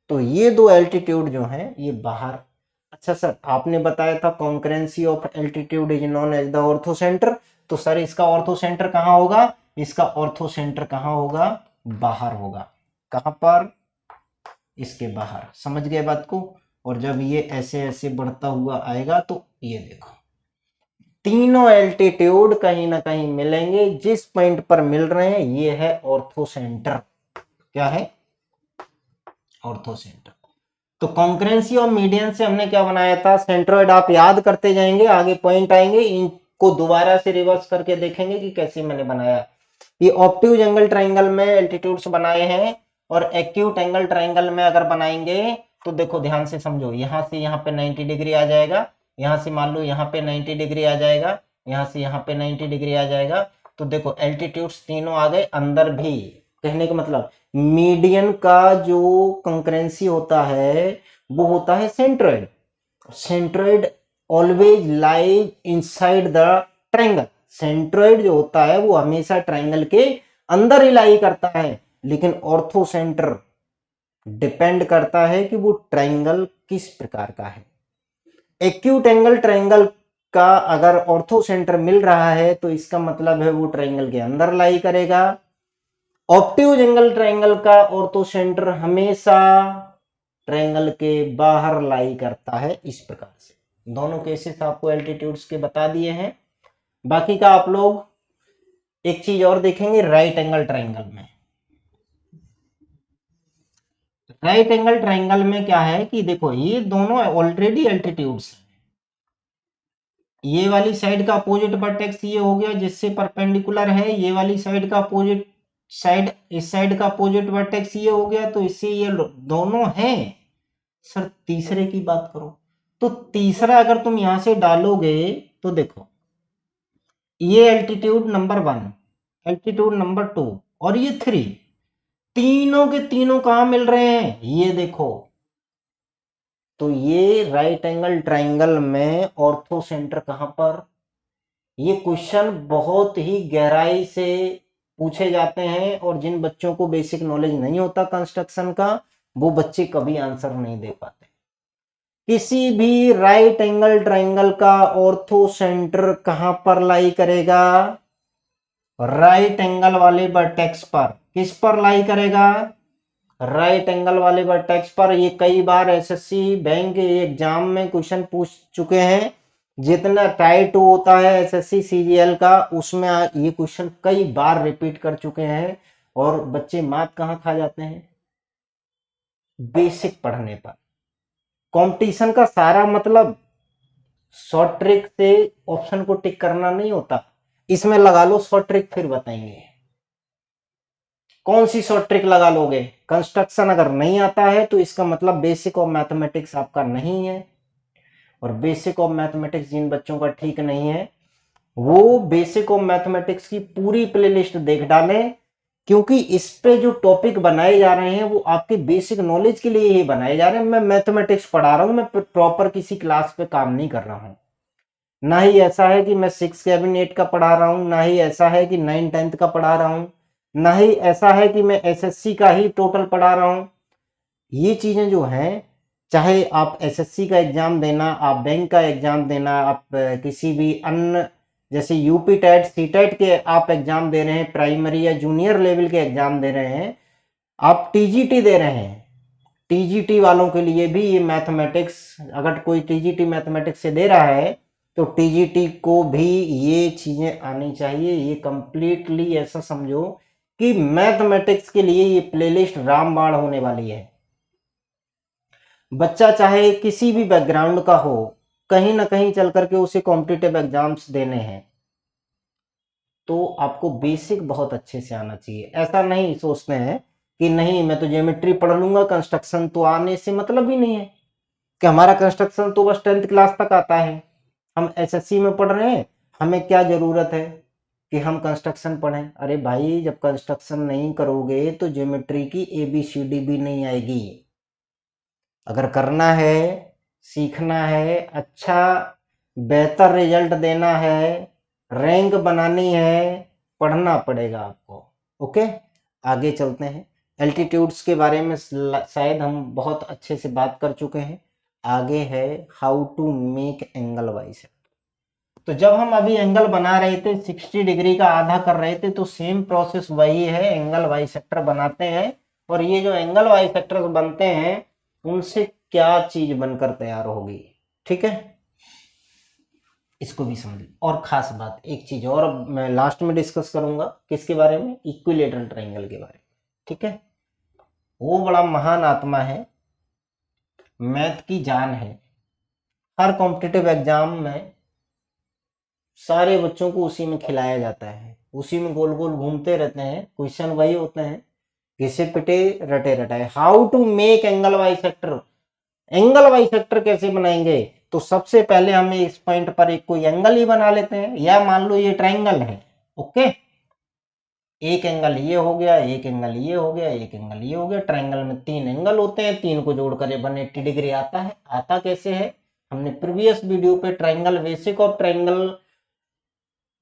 तो ये दो एल्टीट्यूड जो हैं ये बाहर। अच्छा सर आपने बताया था concurrency of altitude is known as the orthocentre, तो सर इसका ऑर्थो सेंटर कहाँ होगा, इसका ऑर्थो सेंटर कहाँ होगा, बाहर होगा, कहां पर, इसके बाहर, समझ गए बात को। और जब ये ऐसे ऐसे बढ़ता हुआ आएगा तो ये देखो तीनों एल्टीट्यूड कहीं ना कहीं मिलेंगे, जिस पॉइंट पर मिल रहे हैं ये है ऑर्थो सेंटर। क्या है? Ortho centre. तो कॉन्करेंसी और मीडियन से हमने क्या बनाया था? सेंट्रोइड। आप याद करते जाएंगे, आगे पॉइंट आएंगे, इनको दोबारा से रिवर्स करके देखेंगे कि कैसे मैंने बनाया। ये ऑब्ट्यूज एंगल ट्राइंगल में एल्टीट्यूड्स बनाए हैं, और एक्यूट एंगल ट्राइंगल में अगर बनाएंगे तो देखो ध्यान से समझो, यहां से यहाँ पे 90 डिग्री आ जाएगा, यहां से मान लो यहाँ पे 90 डिग्री आ जाएगा, यहां से यहाँ पे 90 डिग्री आ जाएगा। तो देखो एल्टीट्यूड्स तीनों आ गए अंदर भी। कहने का मतलब मीडियन का जो कंकरेंसी होता है वो होता है centroid. Centroid always lies inside the triangle. Centroid जो होता है वो हमेशा ट्रायंगल के अंदर ही लाई करता है, लेकिन ऑर्थो सेंटर डिपेंड करता है कि वो ट्रायंगल किस प्रकार का है। एक्यूट एंगल ट्रायंगल का अगर ऑर्थो सेंटर मिल रहा है तो इसका मतलब है वो ट्रायंगल के अंदर लाई करेगा। ऑब्ट्यूज एंगल ट्रायंगल का ऑर्थो सेंटर हमेशा ट्रायंगल के बाहर लाई करता है, इस प्रकार से। दोनों केसेस आपको एल्टीट्यूड्स के बता दिए हैं। बाकी का आप लोग एक चीज और देखेंगे राइट एंगल ट्रायंगल में। राइट एंगल ट्रायंगल में क्या है कि देखो ये दोनों ऑलरेडी एल्टीट्यूड्स हैं। ये वाली साइड का अपोजिट वर्टेक्स ये हो गया जिससे परपेंडिकुलर है, ये वाली साइड का अपोजिट साइड, इस साइड का अपोजिट वर्टेक्स ये हो गया, तो इससे ये दोनों हैं। सर तीसरे की बात करो तो तीसरा अगर तुम यहां से डालोगे तो देखो ये एल्टीट्यूड नंबर 1, एल्टीट्यूड नंबर 2 और ये 3, तीनों के तीनों कहां मिल रहे हैं? ये देखो। तो ये राइट एंगल ट्रायंगल में ऑर्थो सेंटर कहां पर? ये क्वेश्चन बहुत ही गहराई से पूछे जाते हैं, और जिन बच्चों को बेसिक नॉलेज नहीं होता कंस्ट्रक्शन का वो बच्चे कभी आंसर नहीं दे पाते। किसी भी राइट एंगल ट्रायंगल का ऑर्थो सेंटर कहां पर लाई करेगा? राइट एंगल वाले वर्टेक्स पर। किस पर लाई करेगा? राइट एंगल वाले वर्टेक्स पर। ये कई बार एसएससी बैंक के एग्जाम में क्वेश्चन पूछ चुके हैं। जितना टाइट होता है एसएससी सीजीएल का, उसमें ये क्वेश्चन कई बार रिपीट कर चुके हैं, और बच्चे मात कहां खा जाते हैं? बेसिक पढ़ने पर। कंपटीशन का सारा मतलब शॉर्ट ट्रिक से ऑप्शन को टिक करना नहीं होता। इसमें लगा लो शॉर्ट ट्रिक, फिर बताएंगे कौन सी शॉर्ट ट्रिक लगा लोगे। कंस्ट्रक्शन अगर नहीं आता है तो इसका मतलब बेसिक ऑफ मैथमेटिक्स आपका नहीं है, और बेसिक ऑफ मैथमेटिक्स जिन बच्चों का ठीक नहीं है वो बेसिक ऑफ मैथमेटिक्स की पूरी प्लेलिस्ट देख डालें, क्योंकि इस पे जो टॉपिक बनाए जा रहे हैं वो आपके बेसिक नॉलेज के लिए ही बनाए जा रहे हैं। मैं मैथमेटिक्स पढ़ा रहा हूं, मैं प्रॉपर किसी क्लास पे काम नहीं कर रहा हूं। ना ही ऐसा है कि मैं 6 7 8 का पढ़ा रहा हूं, ना ही ऐसा है कि 9 10th का पढ़ा रहा हूं, ना ही ऐसा है कि मैं एसएससी का ही टोटल पढ़ा रहा हूं। ये चीजें जो हैं, चाहे आप एसएससी का एग्जाम देना, आप बैंक का एग्जाम देना, आप किसी भी अन्य जैसे यूपी टेट सीटेट के आप एग्जाम दे रहे हैं, प्राइमरी या जूनियर लेवल के एग्जाम दे रहे हैं, आप टीजीटी दे रहे हैं, टीजीटी वालों के लिए भी ये मैथमेटिक्स, अगर कोई टीजीटी मैथमेटिक्स से दे रहा है तो टीजीटी को भी ये चीजें आनी चाहिए। ये कंप्लीटली ऐसा समझो कि मैथमेटिक्स के लिए ये प्लेलिस्ट रामबाण होने वाली है। बच्चा चाहे किसी भी बैकग्राउंड का हो, कहीं ना कहीं चल करके उसे कॉम्पिटिटिव एग्जाम्स देने हैं, तो आपको बेसिक बहुत अच्छे से आना चाहिए। ऐसा नहीं सोचते हैं कि नहीं मैं तो ज्योमेट्री पढ़ लूंगा, कंस्ट्रक्शन तो आने से मतलब ही नहीं है, कि हमारा कंस्ट्रक्शन तो बस 10th क्लास तक आता है, हम एसएससी में पढ़ रहे हैं, हमें क्या जरूरत है कि हम कंस्ट्रक्शन पढ़ें। अरे भाई जब कंस्ट्रक्शन नहीं करोगे तो ज्योमेट्री की एबीसीडी भी नहीं आएगी। अगर करना है, सीखना है, अच्छा बेहतर रिजल्ट देना है, रैंक बनानी है, पढ़ना पड़ेगा आपको। ओके, आगे चलते हैं। एल्टीट्यूड्स के बारे में शायद हम बहुत अच्छे से बात कर चुके हैं। आगे है how to make angle bisector. तो जब हम अभी एंगल बना रहे थे 60 डिग्री का आधा कर रहे थे, तो सेम प्रोसेस वही है, एंगल बाइसेक्टर बनाते हैं और ये जो एंगल बाइसेक्टर्स बनते हैं उनसे क्या चीज बनकर तैयार होगी, ठीक है, इसको भी समझिए। और खास बात एक चीज और मैं लास्ट में डिस्कस करूंगा, किसके बारे में, इक्विलेटरल ट्रायंगल के बारे में, ठीक है। वो बड़ा महान आत्मा है, मैथ की जान है, हर कॉम्पिटिटिव एग्जाम में सारे बच्चों को उसी में खिलाया जाता है, उसी में गोल गोल घूमते रहते हैं, क्वेश्चन वही होते हैं, घिसे पिटे रटे रटाए, how to make angle bisector, angle bisector कैसे बनाएंगे। तो सबसे पहले हम इस पॉइंट पर एक कोई एंगल ही बना लेते हैं, या मान लो ये ट्रायंगल है, ओके, एक एंगल ये हो गया, एक एंगल ये हो गया, एक एंगल ये हो गया, ट्रायंगल में 3 एंगल होते हैं, 3 को जोड़कर 180 डिग्री आता है। आता कैसे है, हमने प्रीवियस वीडियो पे ट्रायंगल, बेसिक ऑफ ट्रायंगल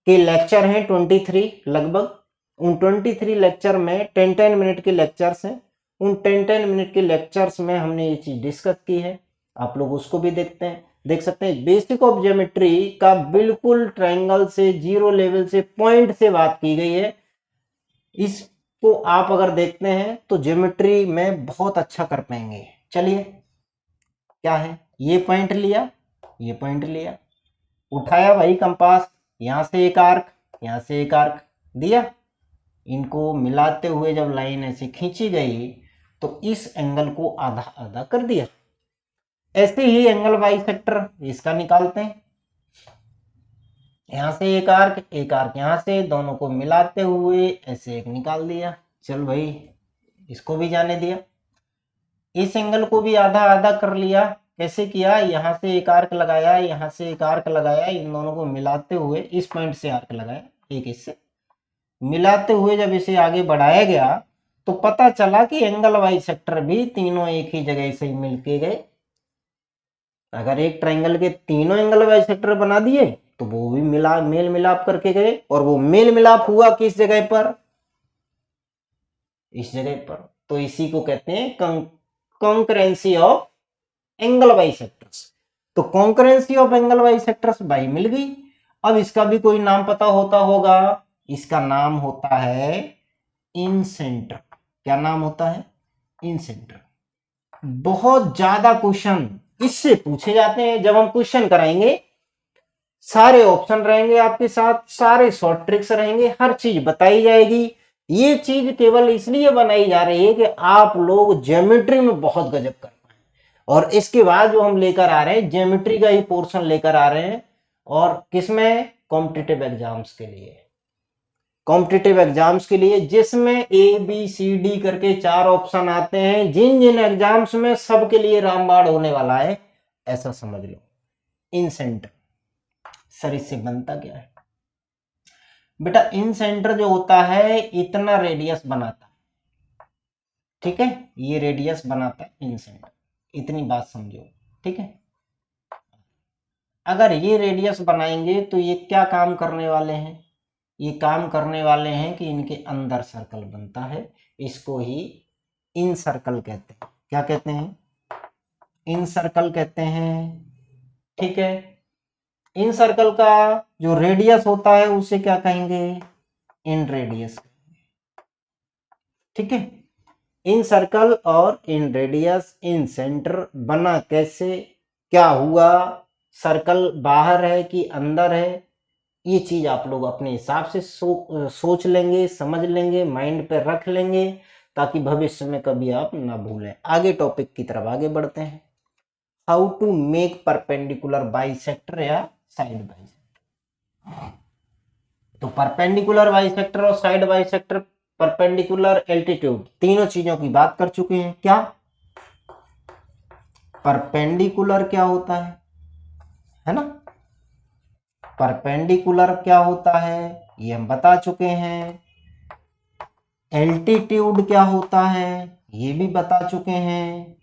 के लेक्चर हैं 23 लगभग, उन 23 लेक्चर में 10-10 मिनट के लेक्चर्स हैं, उन 10-10 मिनट के लेक्चर्स में हमने ये चीज डिस्कस की है, आप लोग उसको भी देख सकते हैं। बेसिक ऑफ ज्योमेट्री का बिल्कुल ट्रायंगल से, जीरो लेवल से, पॉइंट से बात की गई है। इसको आप अगर देखते हैं तो ज्योमेट्री में बहुत अच्छा कर पाएंगे। चलिए, क्या है, ये पॉइंट लिया, ये पॉइंट लिया, उठाया वही कंपास, यहां से एक आर्क, यहां से एक आर्क दिया, इनको मिलाते हुए जब लाइन ऐसे खींची गई तो इस एंगल को आधा आधा कर दिया। ऐसे ही एंगल बाइसेक्टर इसका निकालते हैं, यहां से एक आर्क यहां से, दोनों को मिलाते हुए ऐसे एक निकाल दिया। चल भाई, इसको भी जाने दिया, इस एंगल को भी आधा आधा कर लिया। कैसे किया, यहां से एक आर्क लगाया, यहां से एक आर्क लगाया, इन दोनों को मिलाते हुए इस पॉइंट से आर्क लगाया, एक इससे मिलाते हुए जब इसे आगे बढ़ाया गया तो पता चला कि एंगल बाइसेक्टर भी तीनों एक ही जगह से मिलके गए। अगर एक ट्रायंगल के तीनों एंगल बाइसेक्टर बना दिए तो वो भी मेल मिलाप करके गए, और वो मेल मिलाप हुआ किस जगह पर, इस जगह पर। तो इसी को कहते हैं कॉन्करेंसी ऑफ एंगल बाइसेक्टर्स। तो कॉन्करेंसी ऑफ एंगल बाइसेक्टर्स भाई मिल गई। अब इसका भी कोई नाम पता होता होगा, इसका नाम होता है इनसेंटर। क्या नाम होता है, इनसेंटर। बहुत ज्यादा क्वेश्चन इससे पूछे जाते हैं। जब हम क्वेश्चन कराएंगे, सारे ऑप्शन रहेंगे आपके साथ, सारे शॉर्ट ट्रिक्स रहेंगे, हर चीज बताई जाएगी। ये चीज केवल इसलिए बनाई जा रही है कि आप लोग ज्योमेट्री में बहुत गजब कर पाए। और इसके बाद जो हम लेकर आ रहे हैं, ज्योमेट्री का ही पोर्शन लेकर आ रहे हैं, और किसमें, कॉम्पिटिटिव एग्जाम्स के लिए, कॉम्पिटिटिव एग्जाम्स के लिए, जिसमें ए बी सी डी करके 4 ऑप्शन आते हैं, जिन जिन एग्जाम्स में सबके लिए रामबाण होने वाला है, ऐसा समझ लो। इन सेंटर, सर इससे बनता क्या है बेटा, इन सेंटर जो होता है इतना रेडियस बनाता है, ठीक है, ये रेडियस बनाता है इन सेंटर, इतनी बात समझो, ठीक है। अगर ये रेडियस बनाएंगे तो ये क्या काम करने वाले हैं, ये काम करने वाले हैं कि इनके अंदर सर्कल बनता है, इसको ही इन सर्कल कहते हैं। क्या कहते हैं, इन सर्कल कहते हैं, ठीक है। इन सर्कल का जो रेडियस होता है उसे क्या कहेंगे, इन रेडियस, ठीक है। इन सर्कल और इन रेडियस, इन सेंटर बना कैसे, क्या हुआ, सर्कल बाहर है कि अंदर है, ये चीज आप लोग अपने हिसाब से सोच लेंगे, समझ लेंगे, माइंड पे रख लेंगे, ताकि भविष्य में कभी आप ना भूलें। आगे टॉपिक की तरफ आगे बढ़ते हैं, how to make perpendicular bisector या साइड बाइसेक्टर। तो परपेंडिकुलर बाइसेक्टर और साइड बाइसेक्टर, परपेंडिकुलर, एल्टीट्यूड, तीनों चीजों की बात कर चुके हैं। क्या परपेंडिकुलर क्या होता है ना, परपेंडिकुलर क्या होता है ये हम बता चुके हैं। एल्टीट्यूड क्या होता है ये भी बता चुके हैं।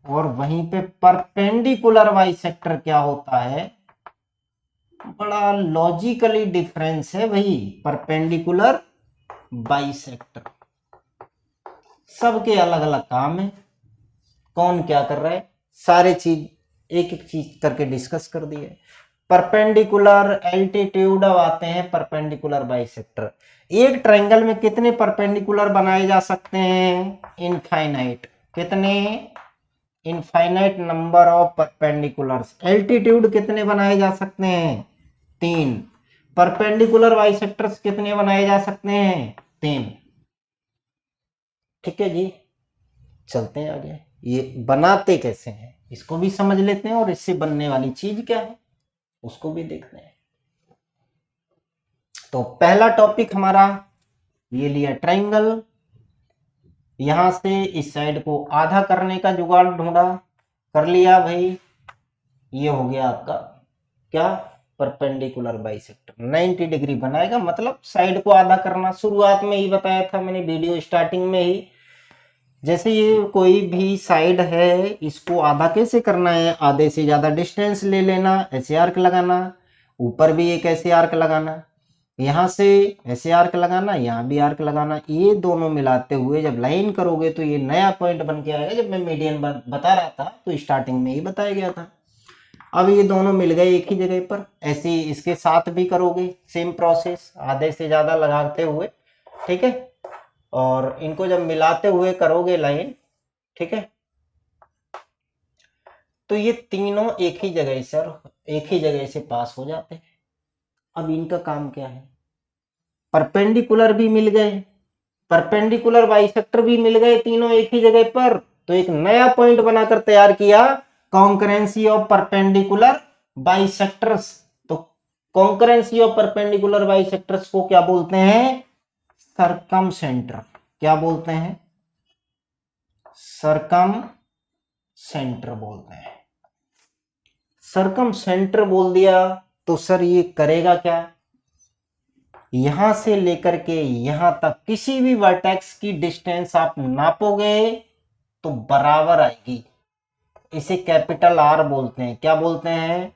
और वहीं पे परपेंडिकुलर बाइसेक्टर क्या होता है, बड़ा लॉजिकली डिफरेंस है भाई, परपेंडिकुलर बाइसेक्टर। सबके अलग अलग काम है, कौन क्या कर रहा है, सारे चीज एक एक चीज करके डिस्कस कर दिए। Perpendicular, altitude. अब आते हैं परपेंडिकुलर बाइसेक्टर। एक ट्रायंगल में कितने परपेंडिकुलर बनाए जा सकते हैं? इनफाइनाइट। कितने? Infinite number of perpendiculars. Altitude कितने बनाए जा सकते हैं? 3। परपेंडिकुलर बाइसेक्टर्स कितने बनाए जा सकते हैं? 3। ठीक है जी, चलते हैं आगे। ये बनाते कैसे हैं इसको भी समझ लेते हैं, और इससे बनने वाली चीज क्या है उसको भी देखते हैं। तो पहला टॉपिक हमारा ये लिया ट्रायंगल। यहां से इस साइड को आधा करने का जुगाड़ ढूंढा, कर लिया भाई। ये हो गया आपका क्या? Perpendicular bisector. 90 डिग्री बनाएगा, मतलब साइड को आधा करना। शुरुआत में ही बताया था मैंने वीडियो स्टार्टिंग में ही, जैसे ये कोई भी साइड है, इसको आधा कैसे करना है? आधे से ज्यादा डिस्टेंस ले लेना, ऐसे आर्क लगाना, ऊपर भी एक ऐसे आर्क लगाना, यहां से ऐसे आर्क लगाना, यहाँ भी आर्क लगाना। ये दोनों मिलाते हुए जब लाइन करोगे तो ये नया पॉइंट बन के आएगा। जब मैं मीडियन बता रहा था तो स्टार्टिंग में ही बताया गया था। अब ये दोनों मिल गए एक ही जगह पर। ऐसे ही इसके साथ भी करोगे सेम प्रोसेस, आधे से ज्यादा लगाते हुए। ठीक है, और इनको जब मिलाते हुए करोगे लाइन, ठीक है, तो ये तीनों एक ही जगह सर, एक ही जगह से पास हो जाते हैं। अब इनका काम क्या है? परपेंडिकुलर भी मिल गए, परपेंडिकुलर बाइसेक्टर भी मिल गए, तीनों एक ही जगह पर। तो एक नया पॉइंट बनाकर तैयार किया, कॉन्करेंसी ऑफ परपेंडिकुलर बाइसेक्टर्स। तो कॉन्करेंसी ऑफ परपेंडिकुलर बाइसेक्टर्स को क्या बोलते हैं? सरकम सेंटर। क्या बोलते हैं? सरकम सेंटर बोलते हैं। सरकम सेंटर बोल दिया तो सर ये करेगा क्या? यहां से लेकर के यहां तक किसी भी वर्टेक्स की डिस्टेंस आप नापोगे तो बराबर आएगी। इसे कैपिटल आर बोलते हैं। क्या बोलते हैं?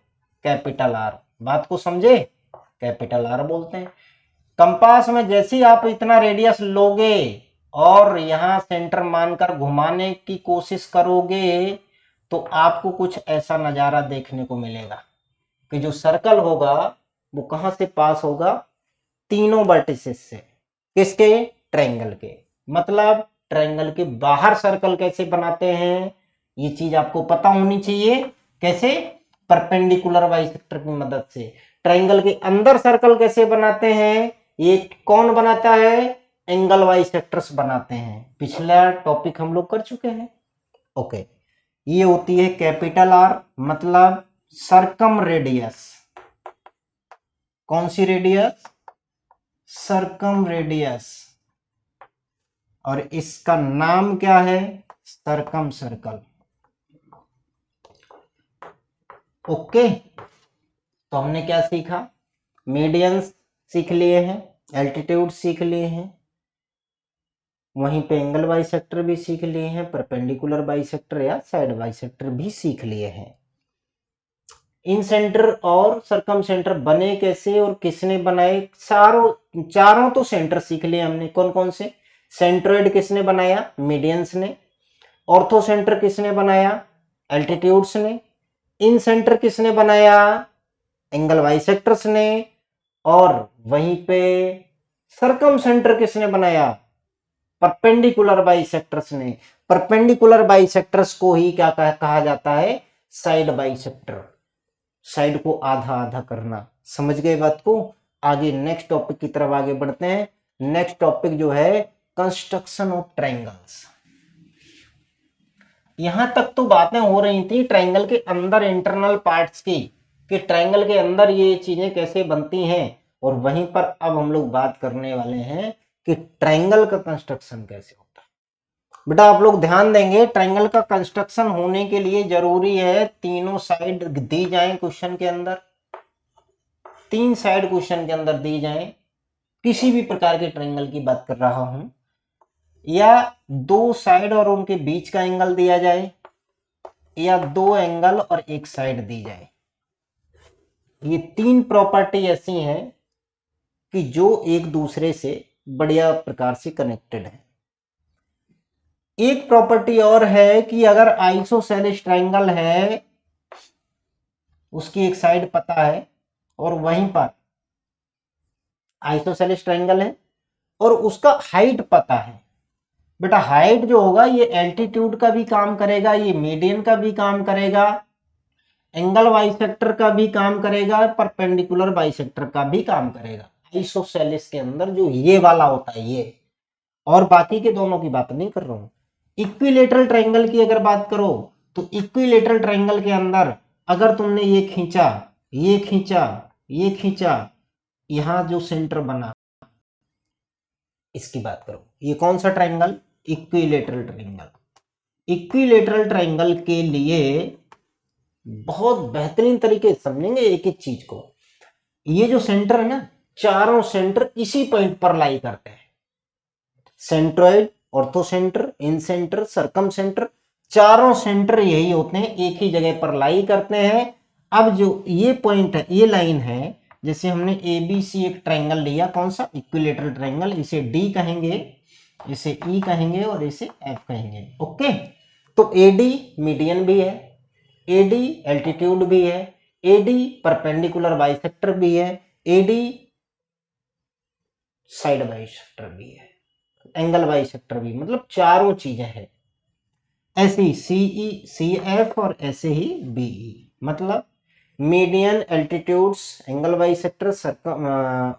Capital R. बात को समझे? कैपिटल आर बोलते हैं। कंपास में जैसे ही आप इतना रेडियस लोगे और यहां सेंटर मानकर घुमाने की कोशिश करोगे तो आपको कुछ ऐसा नजारा देखने को मिलेगा कि जो सर्कल होगा वो कहां से पास होगा? तीनों वर्टिसेस से। किसके? ट्रायंगल के। मतलब ट्रायंगल के बाहर सर्कल कैसे बनाते हैं ये चीज आपको पता होनी चाहिए। कैसे? परपेंडिकुलर बाइसेक्टर की मदद से। ट्रायंगल के अंदर सर्कल कैसे बनाते हैं? ये कौन बनाता है? एंगल बाइसेक्टर्स बनाते हैं। पिछला टॉपिक हम लोग कर चुके हैं। ओके, ये होती है कैपिटल आर, मतलब सरकम रेडियस। कौन सी रेडियस? सरकम रेडियस। और इसका नाम क्या है? सरकम सर्कल। ओके, तो हमने क्या सीखा? मीडियंस सीख लिए हैं, एल्टीट्यूड सीख लिए हैं, वहीं पे एंगल बाइसेक्टर भी सीख लिए हैं, परपेंडिकुलर बाइसेक्टर या साइड बाइसेक्टर भी सीख लिए हैं। इन सेंटर और सरकम सेंटर बने कैसे और किसने बनाए? चारों तो सेंटर सीख लिए हमने। कौन कौन से? सेंट्रोइड किसने बनाया? मीडियंस ने। ऑर्थो सेंटर किसने बनाया? एल्टीट्यूड्स ने। इन सेंटर किसने बनाया? एंगल बाइसेक्टर्स ने। और वहीं पे सरकम सेंटर किसने बनाया? परपेंडिकुलर बाइसेक्टर्स ने। परपेंडिकुलर बाइसेक्टर्स को ही क्या कहा जाता है? Side bisector. साइड को आधा आधा करना। समझ गए बात को? आगे नेक्स्ट टॉपिक की तरफ आगे बढ़ते हैं। नेक्स्ट टॉपिक जो है कंस्ट्रक्शन ऑफ ट्रायंगल्स। यहां तक तो बातें हो रही थी ट्रायंगल के अंदर इंटरनल पार्ट्स की, कि ट्रायंगल के अंदर ये चीजें कैसे बनती हैं, और वहीं पर अब हम लोग बात करने वाले हैं कि ट्रायंगल का कंस्ट्रक्शन कैसे होता है। बेटा आप लोग ध्यान देंगे, ट्रायंगल का कंस्ट्रक्शन होने के लिए जरूरी है तीनों साइड दी जाए क्वेश्चन के अंदर। 3 साइड क्वेश्चन के अंदर दी जाए, किसी भी प्रकार के ट्रायंगल की बात कर रहा हूं, या 2 साइड और उनके बीच का एंगल दिया जाए, या 2 एंगल और एक साइड दी जाए। ये 3 प्रॉपर्टी ऐसी हैं कि जो एक दूसरे से बढ़िया प्रकार से कनेक्टेड है। एक प्रॉपर्टी और है कि अगर आइसोसेलेस ट्रायंगल है उसकी एक साइड पता है और वहीं पर आइसोसेलेस ट्रायंगल है और उसका हाइट पता है। बेटा हाइट जो होगा ये एल्टीट्यूड का भी काम करेगा, ये मीडियन का भी काम करेगा, एंगल बाइसेक्टर का भी काम करेगा, परपेंडिकुलर बाइसेक्टर का भी काम करेगा। आइसोसेलेस के अंदर जो ये वाला होता है ये, और बाकी के दोनों की बात नहीं कर रहा हूं। इक्विलेटरल ट्रायंगल की अगर बात करो तो इक्विलेटरल ट्रायंगल के अंदर अगर तुमने ये खींचा, ये खींचा, ये खींचा, यहां जो सेंटर बना, इसकी बात करो, ये कौन सा triangle? Equilateral triangle. Equilateral triangle के लिए बहुत बेहतरीन तरीके से समझेंगे एक एक चीज को। ये जो सेंटर है ना, चारों सेंटर इसी पॉइंट पर लाई करते हैं। सेंट्रोइड, ऑर्थोसेंटर, इन सेंटर, सरकम सेंटर, चारों सेंटर यही होते हैं, एक ही जगह पर लाई करते हैं। अब जो ये पॉइंट है, ये लाइन है, जैसे हमने ए बी सी एक ट्रायंगल लिया, कौन सा? इक्विलेटरल ट्रायंगल, इसे डी कहेंगे, इसे ई कहेंगे और इसे एफ कहेंगे। ओके, तो एडी मीडियन भी है, एडी एल्टीट्यूड भी है, एडी परपेंडिकुलर बाइसेक्टर भी है, एडी साइड बाइसेक्टर भी है, एंगल बाइसेक्टर भी, मतलब चारों चीजें हैं। ऐसे ही सीई सी एफ और ऐसे ही बीई, मतलब मीडियन, एल्टीट्यूड्स, एंगल बाइसेक्टर,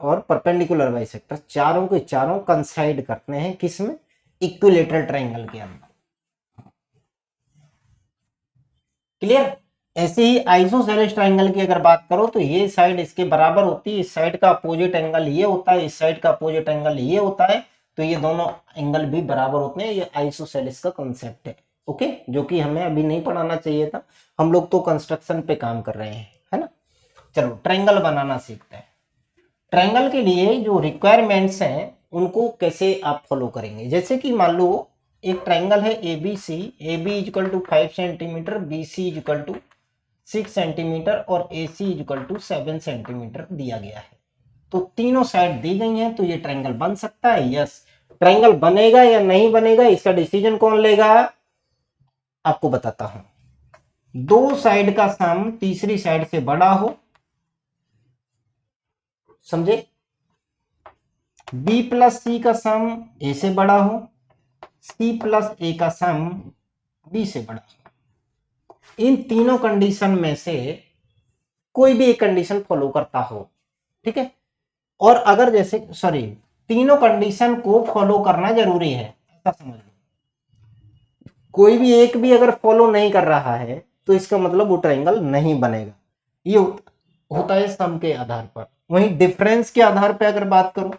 और परपेंडिकुलर बाइसेक्टर, चारों के चारों कंसाइड करते हैं किसमें? इक्विलेटरल ट्रायंगल के अंदर। क्लियर? ऐसे ही आइसोसेलेस ट्रायंगल की अगर बात करो तो ये साइड इसके बराबर होती है, इस साइड का अपोजिट एंगल ये होता है, इस साइड का अपोजिट एंगल ये होता है, तो ये दोनों एंगल भी बराबर होते हैं। ये आइसोसेलेस का कॉन्सेप्ट है। ओके, जो कि हमें अभी नहीं पढ़ाना चाहिए था, हम लोग तो कंस्ट्रक्शन पे काम कर रहे हैं, है ना। चलो ट्रायंगल बनाना सीखते हैं। ट्रायंगल के लिए जो रिक्वायरमेंट्स हैं उनको कैसे आप फॉलो करेंगे? जैसे कि मान लो एक ट्रायंगल है A B C, A B equal to 5 centimetre, B C equal to 6 centimetre और A C equal to 7 centimetre दिया गया है। तो तीनों साइड दी गई हैं, तो ये ट्रायंगल बन सकता है। यस, ट्रायंगल बनेगा या नहीं बनेगा इसका डिसीजन कौन लेगा? आपको बताता हूं। दो साइड का सम तीसरी साइड से बड़ा हो, समझे? बी प्लस सी का सम ए से बड़ा हो, सी प्लस ए का सम बी से बड़ा हो। इन तीनों कंडीशन में से कोई भी एक कंडीशन फॉलो करता हो, ठीक है। और अगर जैसे सॉरी, तीनों कंडीशन को फॉलो करना जरूरी है, ऐसा समझ लो। कोई भी एक भी अगर फॉलो नहीं कर रहा है तो इसका मतलब वो ट्रायंगल नहीं बनेगा। ये होता है सम के आधार पर। वहीं डिफरेंस के आधार पर अगर बात करो,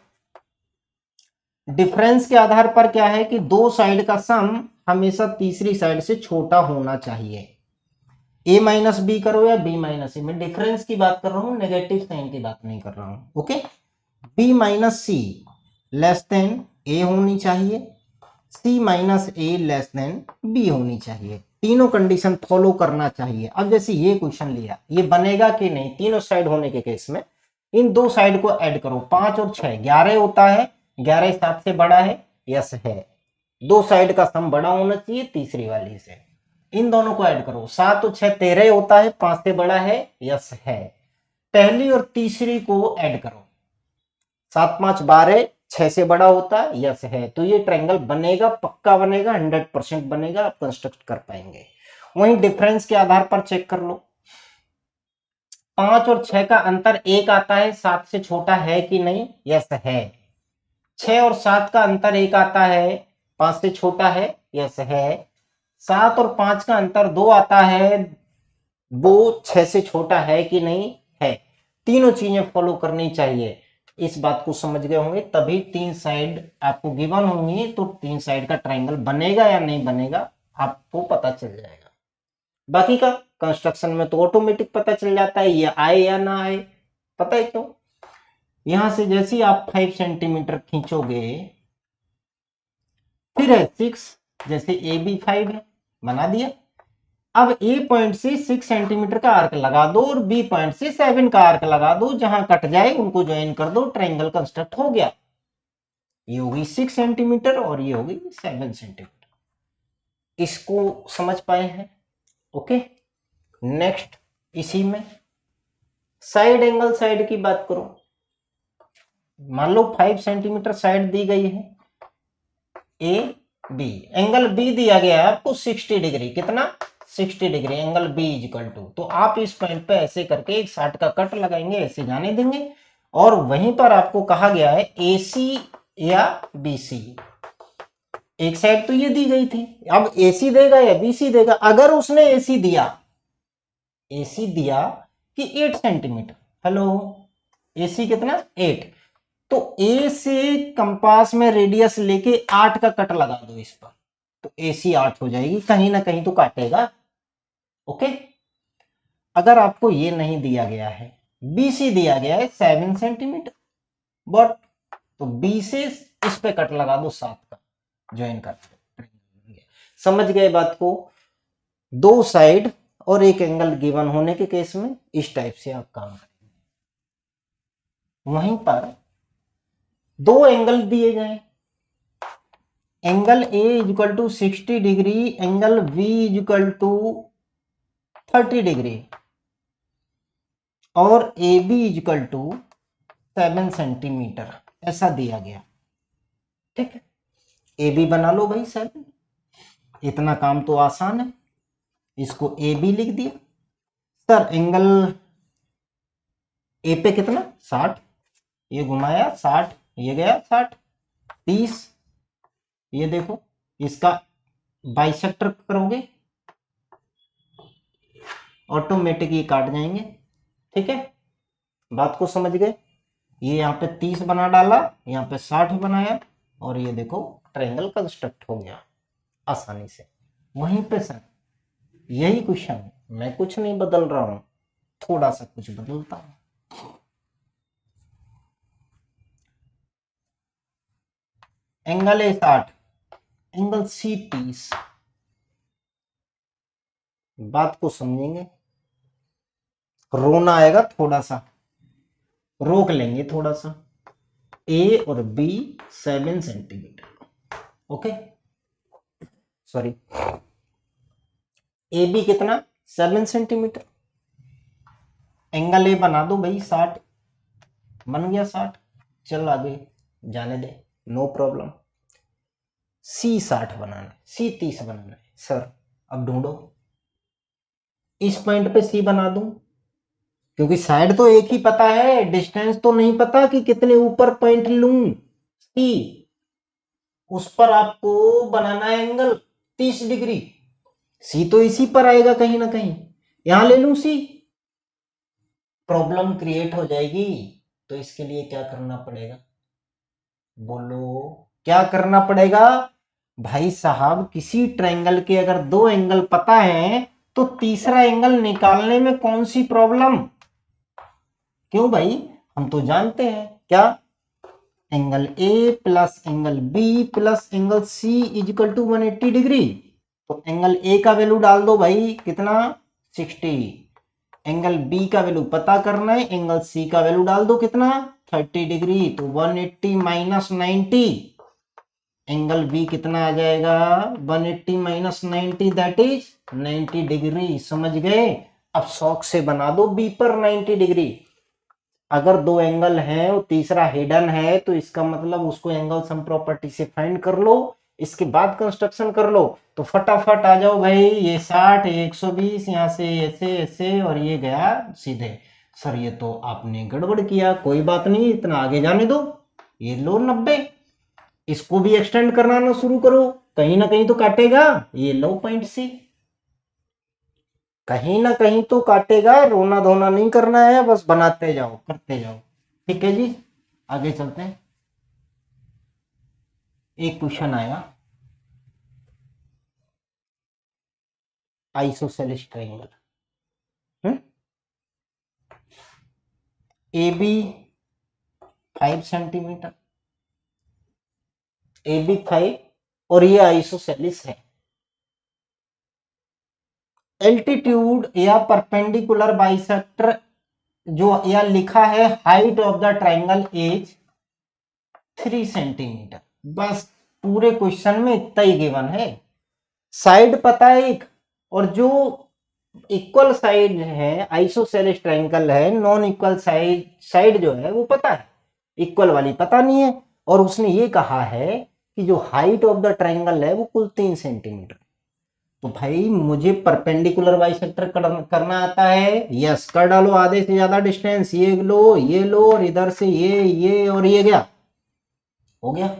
डिफरेंस के आधार पर क्या है कि दो साइड का सम हमेशा तीसरी साइड से छोटा होना चाहिए। ए माइनस बी करो या बी माइनस सी, मैं डिफरेंस की बात कर रहा हूं, नेगेटिव साइन की बात नहीं कर रहा हूं। ओके, बी माइनस सी लेस देन ए होनी चाहिए, सी माइनस ए लेस देन बी होनी चाहिए। तीनों कंडीशन फॉलो करना चाहिए। अब जैसे ये क्वेश्चन लिया, ये बनेगा कि नहीं? तीनों साइड होने के केस में इन दो साइड को ऐड करो, 5 और 6 11 होता है, 11 7 से बड़ा है, यस है। दो साइड का सम बड़ा होना चाहिए तीसरी वाली से। इन दोनों को ऐड करो, 7 और 6 13 होता है, 5 से बड़ा है, यस है। पहली और तीसरी को ऐड करो, 7 5 12, 6 से बड़ा होता है, यस है। तो ये ट्रायंगल बनेगा, पक्का बनेगा, 100% बनेगा, आप कंस्ट्रक्ट कर पाएंगे। वहीं डिफरेंस के आधार पर चेक कर लो, 5 और 6 का अंतर 1 आता है, 7 से छोटा है कि नहीं? यस है। 6 और 7 का अंतर 1 आता है, 5 से छोटा है, यस है। 7 और 5 का अंतर 2 आता है, वो 6 से छोटा है कि नहीं? है। तीनों चीजें फॉलो करनी चाहिए। इस बात को समझ गए होंगे, तभी तीन साइड आपको गिवन होंगी, तो तीन साइड का ट्रायंगल बनेगा या नहीं बनेगा आपको पता चल जाएगा। बाकी का कंस्ट्रक्शन में तो ऑटोमेटिक पता चल जाता है, ये आए या ना आए। पता है क्यों? यहां से जैसे ही आप 5 सेंटीमीटर खींचोगे, फिर है 6, जैसे ए बी 5 है, बना दिया। अब ए पॉइंट से 6 सेंटीमीटर का आर्क लगा दो और बी पॉइंट से 7 का आर्क लगा दो, जहां कट जाए उनको ज्वाइन कर दो, ट्रायंगल कंस्ट्रक्ट हो गया। ये होगी 6 सेंटीमीटर और ये होगी 7 सेंटीमीटर। इसको समझ पाए हैं? ओके, नेक्स्ट इसी में साइड एंगल साइड की बात करो, मान लो 5 सेंटीमीटर साइड दी गई है ए बी, एंगल बी दिया गया है आपको 60 डिग्री, कितना 60 degree, angle B is equal to, तो आप इस पॉइंट पे ऐसे करके एक 60 का कट लगाएंगे, ऐसे जाने देंगे, और वहीं पर आपको कहा गया है एसी या बीसी, एक साइड तो ये दी गई थी, अब एसी देगा या बीसी देगा, अगर उसने एसी दिया, एसी दिया कि 8 सेंटीमीटर, हेलो, एसी कितना 8, तो ए से कंपास में रेडियस लेके 8 का कट लगा दो इस पर, तो एसी 8 हो जाएगी, कहीं ना कहीं तो काटेगा, ओके। अगर आपको ये नहीं दिया गया है, बीसी दिया गया है 7 सेंटीमीटर, बट तो बी से इस पे कट लगा दो 7 का, ज्वाइन कर, समझ गए बात को। दो साइड और एक एंगल गिवन होने के केस में इस टाइप से आप काम करेंगे। वहीं पर दो एंगल दिए गए, angle A is equal to 60 degree, angle B is equal to 30 degree, और A B is equal to 7 centimetre, ऐसा दिया गया, ठीक है। ए बी बना लो भाई 7, इतना काम तो आसान है, इसको ए बी लिख दिया। सर एंगल ए पे कितना 60, ये घुमाया 60, ये गया 60, 30, ये देखो इसका बाइसेक्टर करोगे ऑटोमेटिक ये काट जाएंगे, ठीक है, बात को समझ गए। ये यहाँ पे 30 बना डाला, यहाँ पे 60 बनाया, और ये देखो ट्रायंगल कंस्ट्रक्ट हो गया आसानी से। वहीं पे सर यही क्वेश्चन, मैं कुछ नहीं बदल रहा हूं, थोड़ा सा कुछ बदलता हूं, एंगल ए 60, एंगल सी 30, बात को समझेंगे, रोना आएगा थोड़ा सा, रोक लेंगे थोड़ा सा, ए और B 7 centimetre, okay, sorry, A B कितना 7 सेंटीमीटर, एंगल ए बना दो भाई 60, बन गया 60, चल आगे जाने दे, नो प्रॉब्लम। सी 60 बनाना है, सी 30 बनाना है, सर अब ढूंढो, इस पॉइंट पे सी बना दूं, क्योंकि साइड तो एक ही पता है, डिस्टेंस तो नहीं पता कि कितने ऊपर पॉइंट लूं, सी, उस पर आपको बनाना है एंगल 30 डिग्री, सी तो इसी पर आएगा कहीं ना कहीं, यहां ले लूं सी, प्रॉब्लम क्रिएट हो जाएगी, तो इसके लिए क्या करना पड़ेगा, बोलो क्या करना पड़ेगा भाई साहब, किसी ट्रायंगल के अगर दो एंगल पता है तो तीसरा एंगल निकालने में कौन सी प्रॉब्लम, क्यों भाई, हम तो जानते हैं क्या, angle A plus angle B plus angle C is equal to 180 degree, तो एंगल ए का वैल्यू डाल दो भाई कितना 60, एंगल बी का वैल्यू पता करना है, एंगल सी का वैल्यू डाल दो कितना 30 डिग्री, तो 180 माइनस 90, एंगल बी कितना आ जाएगा 180 माइनस 90, दैट इज 90 डिग्री, समझ गए। अब शौक से बना दो बी पर 90 डिग्री, अगर दो एंगल हैं और तीसरा हिडन है तो इसका मतलब उसको एंगल सम प्रॉपर्टी से फाइंड कर लो, इसके बाद कंस्ट्रक्शन कर लो, तो फटाफट आ जाओ भाई, ये 60, ये 120, यहाँ से ऐसे ऐसे, और ये गया सीधे, सर ये तो आपने गड़बड़ किया, कोई बात नहीं, इतना आगे जाने दो, ये लो 90, इसको भी एक्सटेंड करना शुरू करो, कहीं ना कहीं तो काटेगा, ये लो पॉइंट सी, कहीं ना कहीं तो काटेगा, रोना धोना नहीं करना है, बस बनाते जाओ करते जाओ, ठीक है जी। आगे चलते हैं, एक क्वेश्चन आया, isosceles triangle, A B 5 centimetre, A B 5, और ये आइसोसेलिस है, एल्टीट्यूड या परपेंडिकुलर बाइसेक्टर जो या लिखा है height of the triangle is 3 centimetre, बस पूरे क्वेश्चन में इतना ही गिवन है, साइड पता है एक, और जो इक्वल साइड है, आइसोसेलेस ट्रायंगल है, नॉन इक्वल साइड साइड जो है वो पता है, इक्वल वाली पता नहीं है। और उसने ये कहा है कि जो हाइट ऑफ द ट्रायंगल है वो कुल 3 सेंटीमीटर। तो भाई मुझे परपेंडिकुलर बाइसेक्टर करना आता है, यस कर डालो, आधे से ज्यादा डिस्टेंस ये लो और इधर से ये और ये गया, हो गया।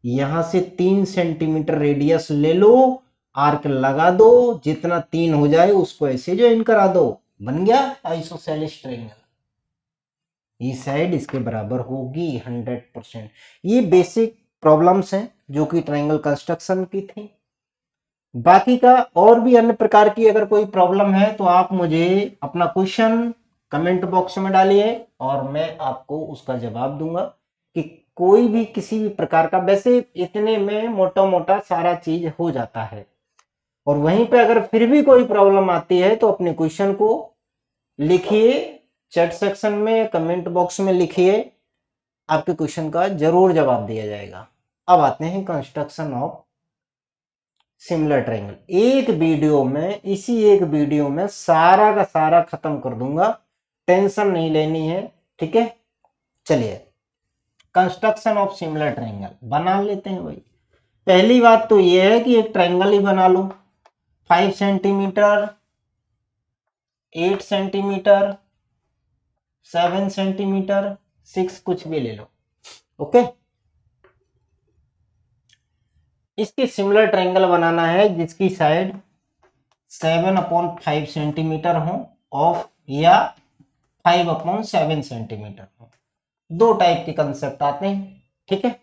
यहां से 3 सेंटीमीटर रेडियस ले लो, आर्क लगा दो, जितना 3 हो जाए उसको ऐसे ज्वाइन करा दो, बन गया आइसोसेलेस ट्रायंगल। ये साइड इसके बराबर होगी 100%। ये बेसिक प्रॉब्लम्स हैं जो कि ट्रायंगल कंस्ट्रक्शन की थी। बाकी का और भी अन्य प्रकार की अगर कोई प्रॉब्लम है तो आप मुझे अपना क्वेश्चन कमेंट बॉक्स में डालिए और मैं आपको उसका जवाब दूंगा कि कोई भी किसी भी प्रकार का, वैसे इतने में मोटा मोटा सारा चीज हो जाता है। और वहीं पे अगर फिर भी कोई प्रॉब्लम आती है तो अपने क्वेश्चन को लिखिए, चैट सेक्शन में कमेंट बॉक्स में लिखिए, आपके क्वेश्चन का जरूर जवाब दिया जाएगा। अब आते हैं कंस्ट्रक्शन ऑफ सिमिलर ट्रायंगल। एक वीडियो में, इसी एक वीडियो में सारा का सारा खत्म कर दूंगा, टेंशन नहीं लेनी है, ठीक है। चलिए कंस्ट्रक्शन ऑफ सिमिलर ट्रायंगल बना लेते हैं भाई। पहली बात तो यह है कि एक ट्रायंगल ही बना लो, 5 सेंटीमीटर, 8 सेंटीमीटर, 7 सेंटीमीटर, 6, कुछ भी ले लो, ओके। इसकी सिमिलर ट्रायंगल बनाना है जिसकी साइड 7/5 सेंटीमीटर हो ऑफ, या 5/7 सेंटीमीटर हो। दो टाइप के कंसेप्ट आते हैं, ठीक है।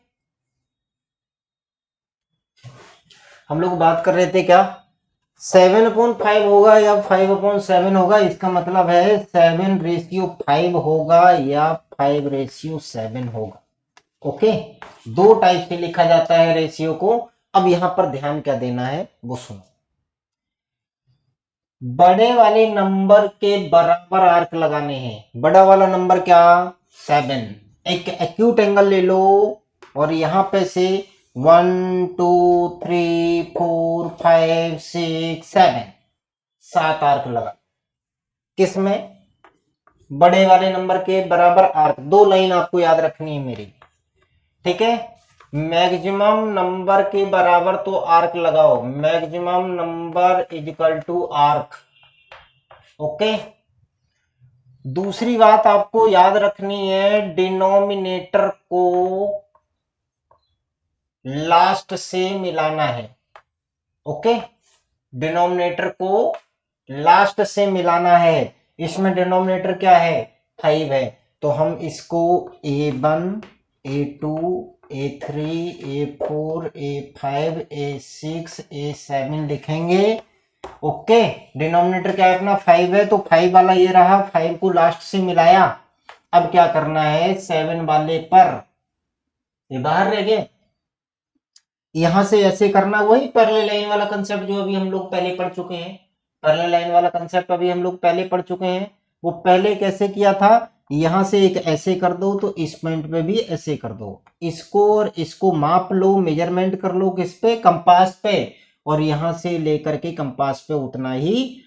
हम लोग बात कर रहे थे क्या, 7/5 होगा या 5/7 होगा, इसका मतलब है 7/5 होगा या 5/7 होगा, ओके। दो टाइप से लिखा जाता है रेशियो को। अब यहां पर ध्यान क्या देना है वो सुनो। बड़े वाले नंबर के बराबर आर्क लगाने हैं। बड़ा वाला नंबर क्या, 7। एक एक्यूट एंगल ले लो और यहां पे से 1 2 3 4 5 6 7, 7 आर्क लगा। किसमें, बड़े वाले नंबर के बराबर आर्क। दो लाइन आपको याद रखनी है मेरी, ठीक है। मैक्सिमम नंबर के बराबर तो आर्क लगाओ, maximum number is equal to arc, okay. दूसरी बात आपको याद रखनी है, डिनोमिनेटर को लास्ट से मिलाना है, ओके। डिनोमिनेटर को लास्ट से मिलाना है। इसमें डिनोमिनेटर क्या है, 5 है, तो हम इसको A1 A2 A3 A4 A5 A6 A7 लिखेंगे, ओके। डिनोमिनेटर क्या है अपना, 5 है, तो 5 वाला ये रहा, 5 को लास्ट से मिलाया। अब क्या करना है, 7 वाले पर, ये बाहर रह गए, यहां से ऐसे करना, वही पैरेलल लाइन वाला कंसेप्ट जो अभी हम लोग पहले पढ़ चुके हैं। पैरेलल लाइन वाला कंसेप्ट अभी हम लोग पहले पढ़ चुके हैं। वो पहले कैसे किया था, यहां से एक ऐसे कर दो तो इस पॉइंट पे भी ऐसे कर दो, इसको और इसको माप लो, मेजरमेंट कर लो, किस पे, कंपास पे, और यहां से लेकर के कंपास पे उतना ही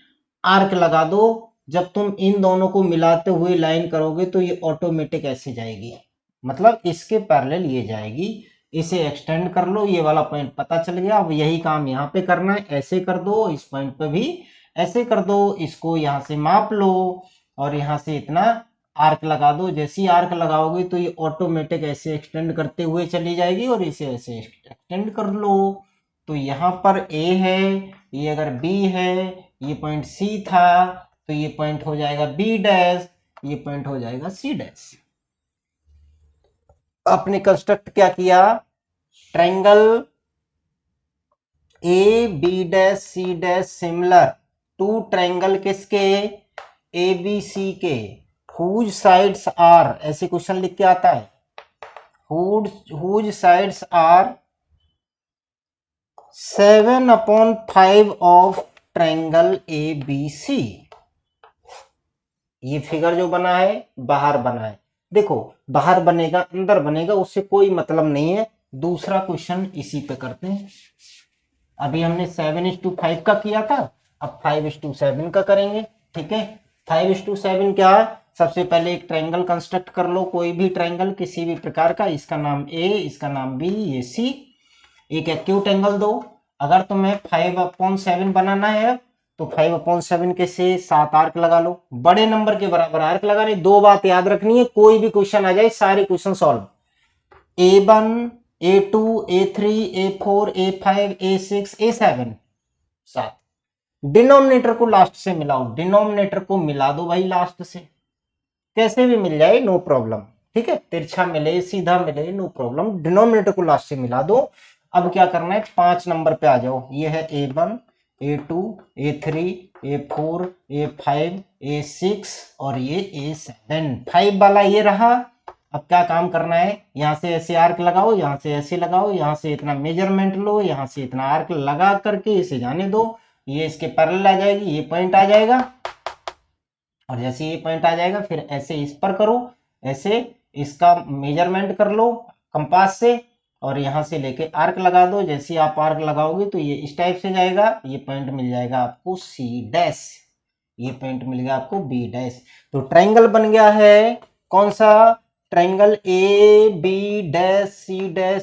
आर्क लगा दो। जब तुम इन दोनों को मिलाते हुए लाइन करोगे तो ये ऑटोमेटिक ऐसे जाएगी, मतलब इसके पैरेलल ये जाएगी। इसे एक्सटेंड कर लो, ये वाला पॉइंट पता चल गया। अब यही काम यहाँ पे करना है, ऐसे कर दो, इस पॉइंट पे भी ऐसे कर दो, इसको यहाँ से माप लो और यहाँ से इतना आर्क लगा दो। जैसी आर्क लगाओगे तो ये ऑटोमेटिक ऐसे एक्सटेंड करते हुए चली जाएगी और इसे ऐसे एक्सटेंड कर लो। तो यहाँ पर A है, ये अगर B है, ये पॉइंट C था, तो ये पॉइंट हो जाएगा B डैश, ये पॉइंट हो जाएगा C डैश। आपने कंस्ट्रक्ट क्या किया, triangle A B dash C dash similar to triangle किसके, ए बी सी के, हुज साइड्स आर, ऐसे क्वेश्चन लिख के आता है, whose sides are 7/5 of triangle A B C. ये फिगर जो बना है बाहर बना है, देखो बाहर बनेगा अंदर बनेगा उससे कोई मतलब नहीं है। दूसरा क्वेश्चन इसी पे करते हैं। अभी हमने 7:5 का किया था, अब 5:7 का करेंगे। ठीक है, 5:7 क्या, सबसे पहले एक ट्रायंगल कंस्ट्रक्ट कर लो, कोई भी ट्रायंगल किसी भी प्रकार का, इसका नाम ए, इसका नाम बी, ये सी। एक एक्यूट एंगल दो। अगर तुम्हें 5/7 बनाना है तो 5/7 के से 7 आर्क लगा लो, बड़े नंबर के बराबर आर्क लगाने। दो बात याद रखनी है, कोई भी क्वेश्चन आ जाए सारे question solve, A1, A2, A3, A4, A5, A6, A7, 7। Denominator को लास्ट से मिलाओ, डिनोमिनेटर को मिला दो भाई लास्ट से, कैसे भी मिल जाए नो प्रॉब्लम। ठीक है, तिरछा मिले सीधा मिले नो प्रॉब्लम, डिनोमिनेटर को लास्ट से मिला दो। अब क्या करना है, 5 नंबर पे आ जाओ, ये है A1, A2, A3, A4, A5, A6 और ये A7। 5 वाला ये रहा। अब क्या काम करना है, यहां से ऐसे आर्क लगाओ, यहां से ऐसे लगाओ, यहां से इतना मेजरमेंट लो, यहां से इतना आर्क लगा करके इसे जाने दो, ये इसके पैरेलल आ जाएगी, ये पॉइंट आ जाएगा। और जैसे ये पॉइंट आ जाएगा फिर ऐसे इस पर करो, ऐसे इसका मेजरमेंट कर लो कंपास से, और यहां से लेके आर्क लगा दो। जैसे आप आर्क लगाओगे तो ये इस टाइप से जाएगा, ये पॉइंट मिल जाएगा आपको C डैश, ये पॉइंट मिल गया आपको B डैश। तो ट्रायंगल बन गया है कौन सा, ट्रायंगल AB'C'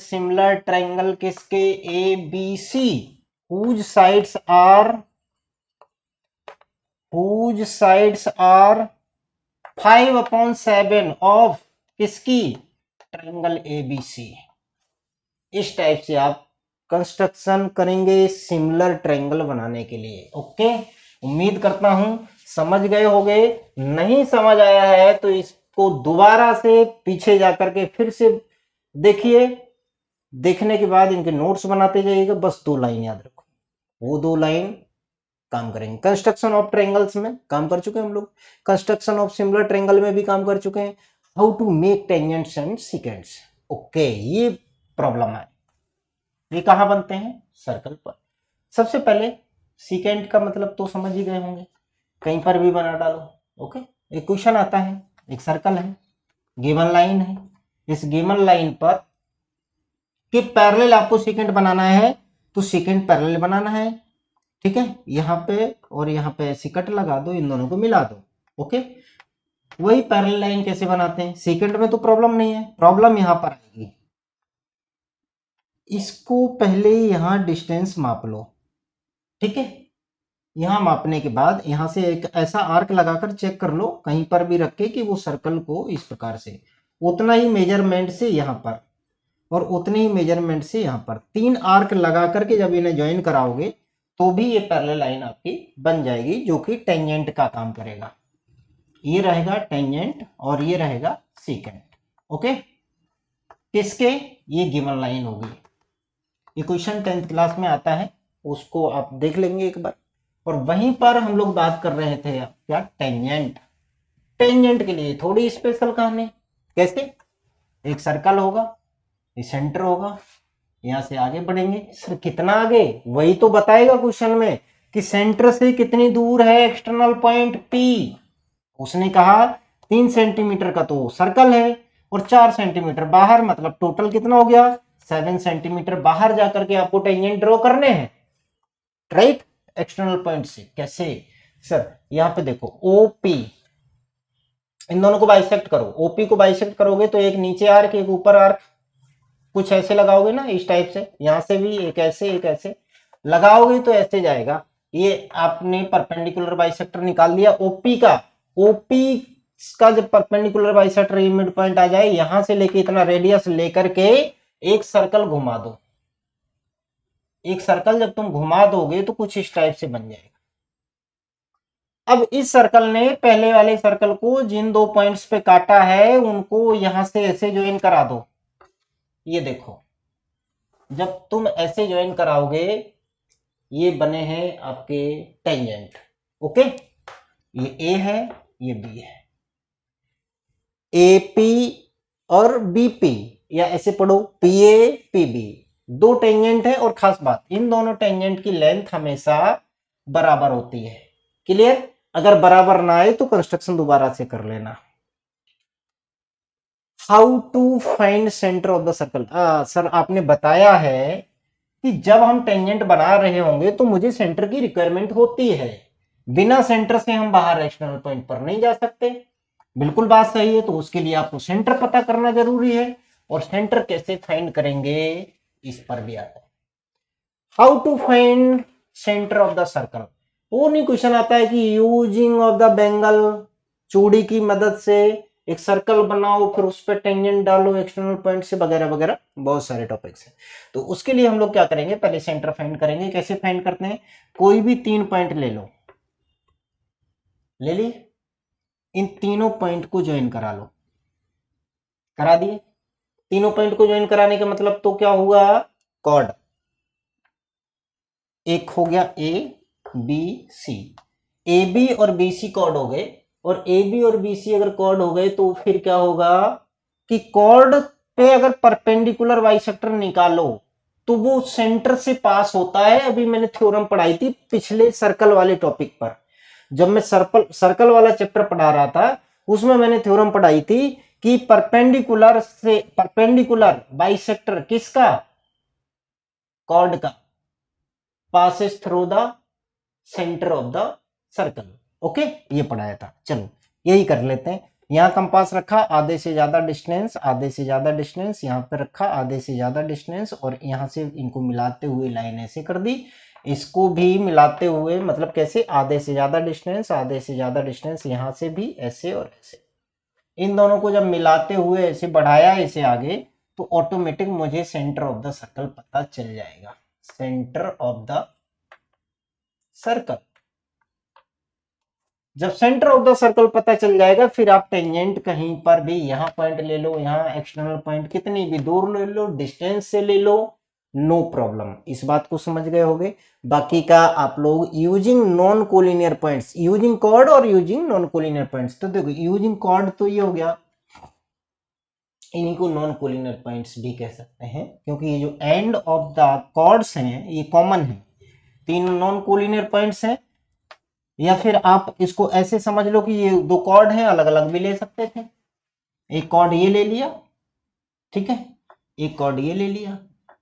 सिमिलर ट्रायंगल किसके, ABC, whose sides are 5/7 of किसकी, ट्रायंगल ABC। इस टाइप से आप कंस्ट्रक्शन करेंगे सिमिलर ट्रायंगल बनाने के लिए। ओके, उम्मीद करता हूं समझ गए होंगे। नहीं समझ आया है तो इसको दोबारा से पीछे जाकर के फिर से देखिए, देखने के बाद इनके नोट्स बनाते जाइएगा। बस 2 लाइन याद रखो, वो 2 लाइन काम करेंगे। कंस्ट्रक्शन ऑफ ट्रायंगल्स में काम कर चुके हैं हम लोग, कंस्ट्रक्शन ऑफ सिमिलर ट्रायंगल में भी काम कर चुके हैं, how to make tangents and secants. Okay, ये प्रॉब्लम है, ये कहां बनते हैं, सर्कल पर। सबसे पहले सीकेंट का मतलब तो समझ ही गए होंगे, कहीं पर भी बना डालो। ओके, एक क्वेश्चन आता है, एक सर्कल है, गिवन लाइन है, इस गिवन लाइन पर कि पैरेलल आपको सीकेंट बनाना है तो सीकेंट पैरेलल बनाना है। ठीक है, यहाँ पे और यहाँ पे ऐसी कट लगा दो, इन दोनों को मिला दो। ओके, वही पैरेलल लाइन कैसे बनाते हैं, सेकंड में तो प्रॉब्लम नहीं है, प्रॉब्लम यहाँ पर आएगी। इसको पहले यहाँ डिस्टेंस माप लो। ठीक है, यहाँ मापने के बाद यहाँ से एक ऐसा आर्क लगाकर चेक कर लो, कहीं पर भी रखे कि वो सर्कल को इस प्रकार से, उतना ही मेजरमेंट से यहाँ पर और उतने ही मेजरमेंट से यहाँ पर 3 आर्क लगा करके जब इन्हें ज्वाइन कराओगे तो भी ये पैरेलल लाइन आपकी बन जाएगी, जो कि टेंजेंट का काम करेगा। ये रहेगा टेंजेंट और ये रहेगा सीकेंट। ओके, किसके, ये गिवन लाइन होगी। ये क्वेश्चन 10th क्लास में आता है, उसको आप देख लेंगे एक बार। और वहीं पर हम लोग बात कर रहे थे क्या, टेंजेंट। टेंजेंट के लिए थोड़ी स्पेशल कहानी, कैसे, एक सर्कल होगा, ये सेंटर होगा, यहां से आगे बढ़ेंगे। सर कितना आगे, वही तो बताएगा क्वेश्चन में कि सेंटर से कितनी दूर है एक्सटर्नल पॉइंट P। उसने कहा 3 सेंटीमीटर का तो सर्कल है और 4 सेंटीमीटर बाहर, मतलब टोटल कितना हो गया, 7 सेंटीमीटर बाहर जाकर के आपको टेंजेंट ड्रॉ करने हैं, राइट, एक्सटर्नल पॉइंट से। कैसे सर, यहां पे देखो OP, इन दोनों को बाइसेक्ट करो, OP को बाइसेक्ट करोगे तो एक नीचे आर्क एक ऊपर आर्क, कुछ ऐसे लगाओगे ना इस टाइप से, यहां से भी एक ऐसे लगाओगे तो ऐसे जाएगा। ये आपने परपेंडिकुलर बाइसेक्टर निकाल दिया OP का। OP का जब परपेंडिकुलर बाइसेक्टर मिड पॉइंट आ जाए, यहां से लेके इतना रेडियस लेकर के एक सर्कल घुमा दो। एक सर्कल जब तुम घुमा दोगे तो कुछ इस टाइप से बन जाएगा। अब इस सर्कल ने पहले वाले सर्कल को जिन 2 पॉइंट्स पे काटा है उनको यहां से ऐसे ज्वाइन करा दो। ये देखो, जब तुम ऐसे ज्वाइन कराओगे ये बने हैं आपके टेंजेंट। ओके, ये A है, ये B है, AP और BP, या ऐसे पढ़ो PA PB, 2 टेंजेंट है। और खास बात, इन दोनों टेंजेंट की लेंथ हमेशा बराबर होती है। क्लियर, अगर बराबर ना आए तो कंस्ट्रक्शन दोबारा से कर लेना। How to find centre of the circle, sir आपने बताया है कि जब हम टेंजेंट बना रहे होंगे तो मुझे सेंटर की रिक्वायरमेंट होती है, बिना सेंटर से हम बाहर एक्सटर्नल पॉइंट पर नहीं जा सकते। बिल्कुल बात सही है। तो उसके लिए आपको सेंटर पता करना जरूरी है, और सेंटर कैसे फाइंड करेंगे इस पर भी आता है। How to find centre of the circle, वो नहीं क्वेश्चन आता है कि यूजिंग ऑफ द बेंगल, चूड़ी की मदद से एक सर्कल बनाओ, फिर उस पर टेंजेंट डालो एक्सटर्नल पॉइंट से, वगैरह वगैरह बहुत सारे टॉपिक्स हैं। तो उसके लिए हम लोग क्या करेंगे, पहले सेंटर फाइंड करेंगे। कैसे फाइंड करते हैं, कोई भी 3 पॉइंट ले लो, ले ली, इन तीनों पॉइंट को ज्वाइन करा लो, करा दिए। तीनों पॉइंट को ज्वाइन कराने का मतलब तो क्या हुआ, कॉर्ड। एक हो गया A B C, A B और बी सी कॉर्ड हो गए, और ए बी और बी सी अगर कॉर्ड हो गए तो फिर क्या होगा कि कॉर्ड पे अगर परपेंडिकुलर बाइसेक्टर निकालो तो वो सेंटर से पास होता है। अभी मैंने थ्योरम पढ़ाई थी पिछले सर्कल वाले टॉपिक पर, जब मैं सर्कल वाला चैप्टर पढ़ा रहा था, उसमें मैंने थ्योरम पढ़ाई थी कि परपेंडिकुलर बाइसेक्टर किसका, कॉर्ड का, passes through the centre of the circle. Okay, ये पढ़ाया था। चलो यही कर लेते हैं। यहां कंपास रखा, आधे से ज्यादा डिस्टेंस, आधे से ज्यादा डिस्टेंस, यहां पे रखा आधे से ज्यादा डिस्टेंस, और यहां से इनको मिलाते हुए लाइन ऐसे कर दी। इसको भी मिलाते हुए मतलब कैसे, आधे से ज्यादा डिस्टेंस, आधे से ज्यादा डिस्टेंस, यहां से भी ऐसे और ऐसे, इन दोनों को जब मिलाते हुए ऐसे बढ़ाया इसे आगे, तो ऑटोमेटिक मुझे सेंटर ऑफ द सर्कल पता चल जाएगा। सेंटर ऑफ द सर्कल, जब सेंटर ऑफ द सर्कल पता चल जाएगा, फिर आप टेंजेंट कहीं पर भी, यहां पॉइंट ले लो, यहां एक्सटर्नल पॉइंट कितनी भी दूर ले लो, डिस्टेंस से ले लो, नो प्रॉब्लम। इस बात को समझ गए होंगे। बाकी का आप लोग using non collinear points, using chord और यूजिंग नॉन कोलिनियर पॉइंट्स, तो देखो यूजिंग कॉर्ड तो ये हो गया, इन्हीं को नॉन कोलिनियर पॉइंट्स भी कह सकते हैं, क्योंकि ये जो एंड ऑफ द कॉर्ड्स हैं ये कॉमन है, तीन नॉन कोलिनियर पॉइंट्स हैं। या फिर आप इसको ऐसे समझ लो कि ये दो कॉर्ड हैं, अलग अलग भी ले सकते थे। एक कॉर्ड ये ले लिया, ठीक है, एक कॉर्ड ये ले लिया,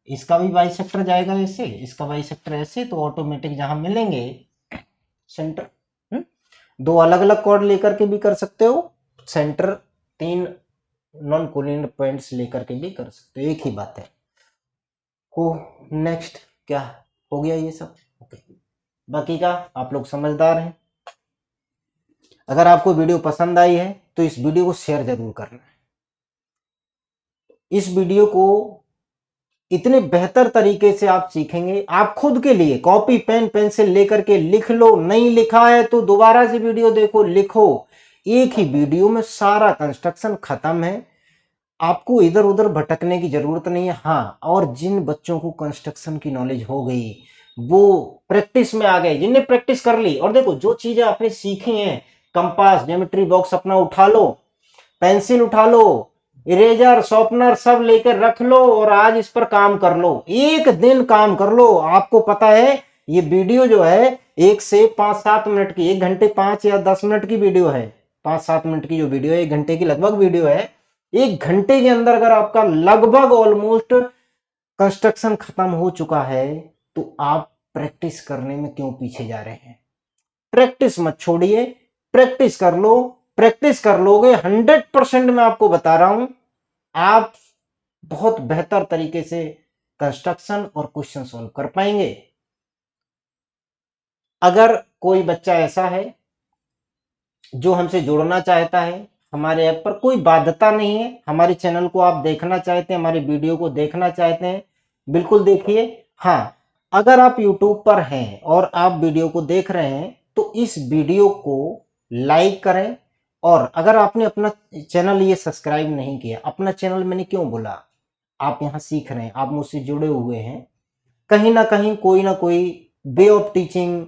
इसका भी बाइसेक्टर जाएगा ऐसे, इसका बाइसेक्टर ऐसे, तो ऑटोमेटिक जहां मिलेंगे सेंटर। दो अलग अलग कॉर्ड लेकर के भी कर सकते हो सेंटर, तीन नॉन कोलिनियर पॉइंट्स लेकर के भी कर सकते हो, एक ही बात है। हो नेक्स्ट क्या हो गया ये सब, ओके। बाकी का आप लोग समझदार हैं। अगर आपको वीडियो पसंद आई है तो इस वीडियो को शेयर जरूर करना है। इस वीडियो को इतने बेहतर तरीके से आप सीखेंगे, आप खुद के लिए कॉपी पेन पेंसिल लेकर के लिख लो, नहीं लिखा है तो दोबारा से वीडियो देखो, लिखो। एक ही वीडियो में सारा कंस्ट्रक्शन खत्म है, आपको इधर उधर भटकने की जरूरत नहीं है। हाँ, और जिन बच्चों को कंस्ट्रक्शन की नॉलेज हो गई, वो प्रैक्टिस में आ गए, जिनने प्रैक्टिस कर ली, और देखो जो चीजें आपने सीखी हैं, कंपास ज्योमेट्री बॉक्स अपना उठा लो, पेंसिल उठा लो, इरेजर शॉर्पनर सब लेकर रख लो, और आज इस पर काम कर लो, एक दिन काम कर लो। आपको पता है ये वीडियो जो है 1 से 5-7 मिनट की, 1 घंटे 5 या 10 मिनट की वीडियो है, 5-7 मिनट की जो वीडियो है, 1 घंटे की लगभग वीडियो है। 1 घंटे के अंदर अगर आपका लगभग ऑलमोस्ट कंस्ट्रक्शन खत्म हो चुका है, तो आप प्रैक्टिस करने में क्यों पीछे जा रहे हैं। प्रैक्टिस मत छोड़िए, प्रैक्टिस कर लो, प्रैक्टिस कर लोगे 100% मैं आपको बता रहा हूं, आप बहुत बेहतर तरीके से कंस्ट्रक्शन और क्वेश्चन सॉल्व कर पाएंगे। अगर कोई बच्चा ऐसा है जो हमसे जुड़ना चाहता है, हमारे ऐप पर कोई बाध्यता नहीं है, हमारे चैनल को आप देखना चाहते हैं, हमारे वीडियो को देखना चाहते हैं, बिल्कुल देखिए। हाँ, अगर आप YouTube पर हैं और आप वीडियो को देख रहे हैं तो इस वीडियो को लाइक करें, और अगर आपने अपना चैनल ये सब्सक्राइब नहीं किया, अपना चैनल मैंने क्यों बोला, आप यहाँ सीख रहे हैं, आप मुझसे जुड़े हुए हैं, कहीं ना कोई वे ऑफ टीचिंग,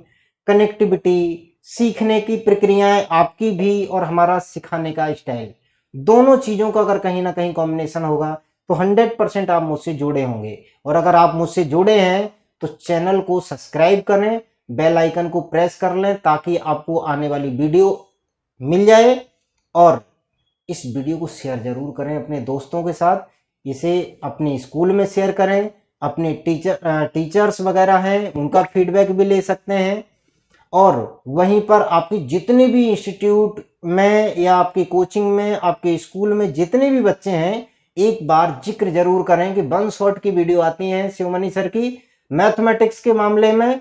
कनेक्टिविटी, सीखने की प्रक्रियाएं आपकी भी और हमारा सिखाने का स्टाइल, दोनों चीजों का अगर कहीं ना कहीं कॉम्बिनेशन होगा तो 100% आप मुझसे जुड़े होंगे। और अगर आप मुझसे जुड़े हैं तो चैनल को सब्सक्राइब करें, बेल आइकन को प्रेस कर लें, ताकि आपको आने वाली वीडियो मिल जाए। और इस वीडियो को शेयर जरूर करें अपने दोस्तों के साथ, इसे अपने स्कूल में शेयर करें, अपने टीचर्स वगैरह हैं उनका फीडबैक भी ले सकते हैं। और वहीं पर आपकी जितने भी इंस्टीट्यूट में या आपकी कोचिंग में, आपके स्कूल में जितने भी बच्चे हैं, एक बार जिक्र जरूर करें कि 1 शॉट की वीडियो आती है शिवमणि सर की मैथमेटिक्स के मामले में,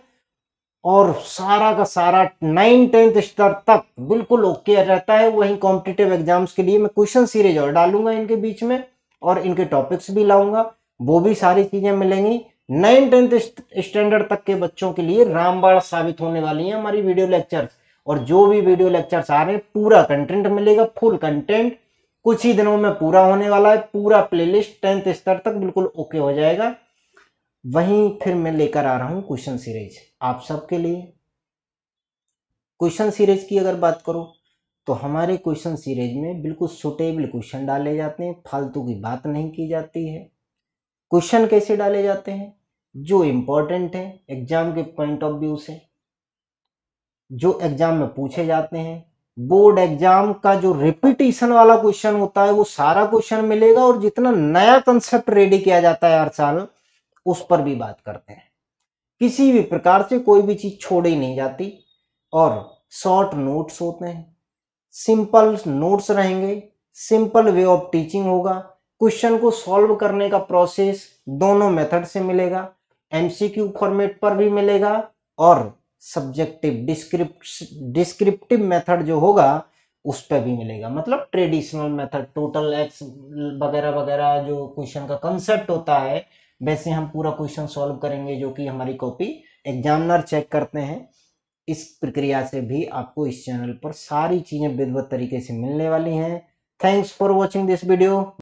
और सारा का सारा 9th-10th स्तर तक बिल्कुल ओके रहता है। वहीं कॉम्पिटिटिव एग्जाम्स के लिए मैं क्वेश्चन सीरीज और डालूंगा इनके बीच में, और इनके टॉपिक्स भी लाऊंगा, वो भी सारी चीजें मिलेंगी। 9th-10th स्टैंडर्ड तक के बच्चों के लिए रामबाण साबित होने वाली हैं हमारी वीडियो लेक्चर्स। और जो भी वीडियो लेक्चर्स आ रहे हैं पूरा कंटेंट मिलेगा, फुल कंटेंट कुछ ही दिनों में पूरा होने वाला है। पूरा प्लेलिस्ट 10th स्तर तक बिल्कुल ओके हो जाएगा। वहीं फिर मैं लेकर आ रहा हूं क्वेश्चन सीरीज आप सबके लिए। क्वेश्चन सीरीज की अगर बात करो तो हमारे क्वेश्चन सीरीज में बिल्कुल सुटेबल क्वेश्चन डाले जाते हैं, फालतू की बात नहीं की जाती है। क्वेश्चन कैसे डाले जाते हैं? जो इंपॉर्टेंट है एग्जाम के पॉइंट ऑफ व्यू से, जो एग्जाम में पूछे जाते हैं। बोर्ड एग्जाम का जो रिपीटिशन वाला क्वेश्चन होता है वो सारा क्वेश्चन मिलेगा, और जितना नया कंसेप्ट रेडी किया जाता है हर साल उस पर भी बात करते हैं। किसी भी प्रकार से कोई भी चीज छोड़ी नहीं जाती, और शॉर्ट नोट्स होते हैं, सिंपल नोट्स रहेंगे, सिंपल वे ऑफ टीचिंग होगा। क्वेश्चन को सॉल्व करने का प्रोसेस दोनों मेथड से मिलेगा, एमसीक्यू फॉर्मेट पर भी मिलेगा, और सब्जेक्टिव डिस्क्रिप्टिव मेथड जो होगा उस पर भी मिलेगा। मतलब ट्रेडिशनल मेथड टोटल एक्स वगैरह वगैरह जो क्वेश्चन का कंसेप्ट होता है वैसे हम पूरा क्वेश्चन सॉल्व करेंगे, जो कि हमारी कॉपी एग्जामिनर चेक करते हैं। इस प्रक्रिया से भी आपको इस चैनल पर सारी चीजें विधिवत तरीके से मिलने वाली हैं। Thanks for watching this video.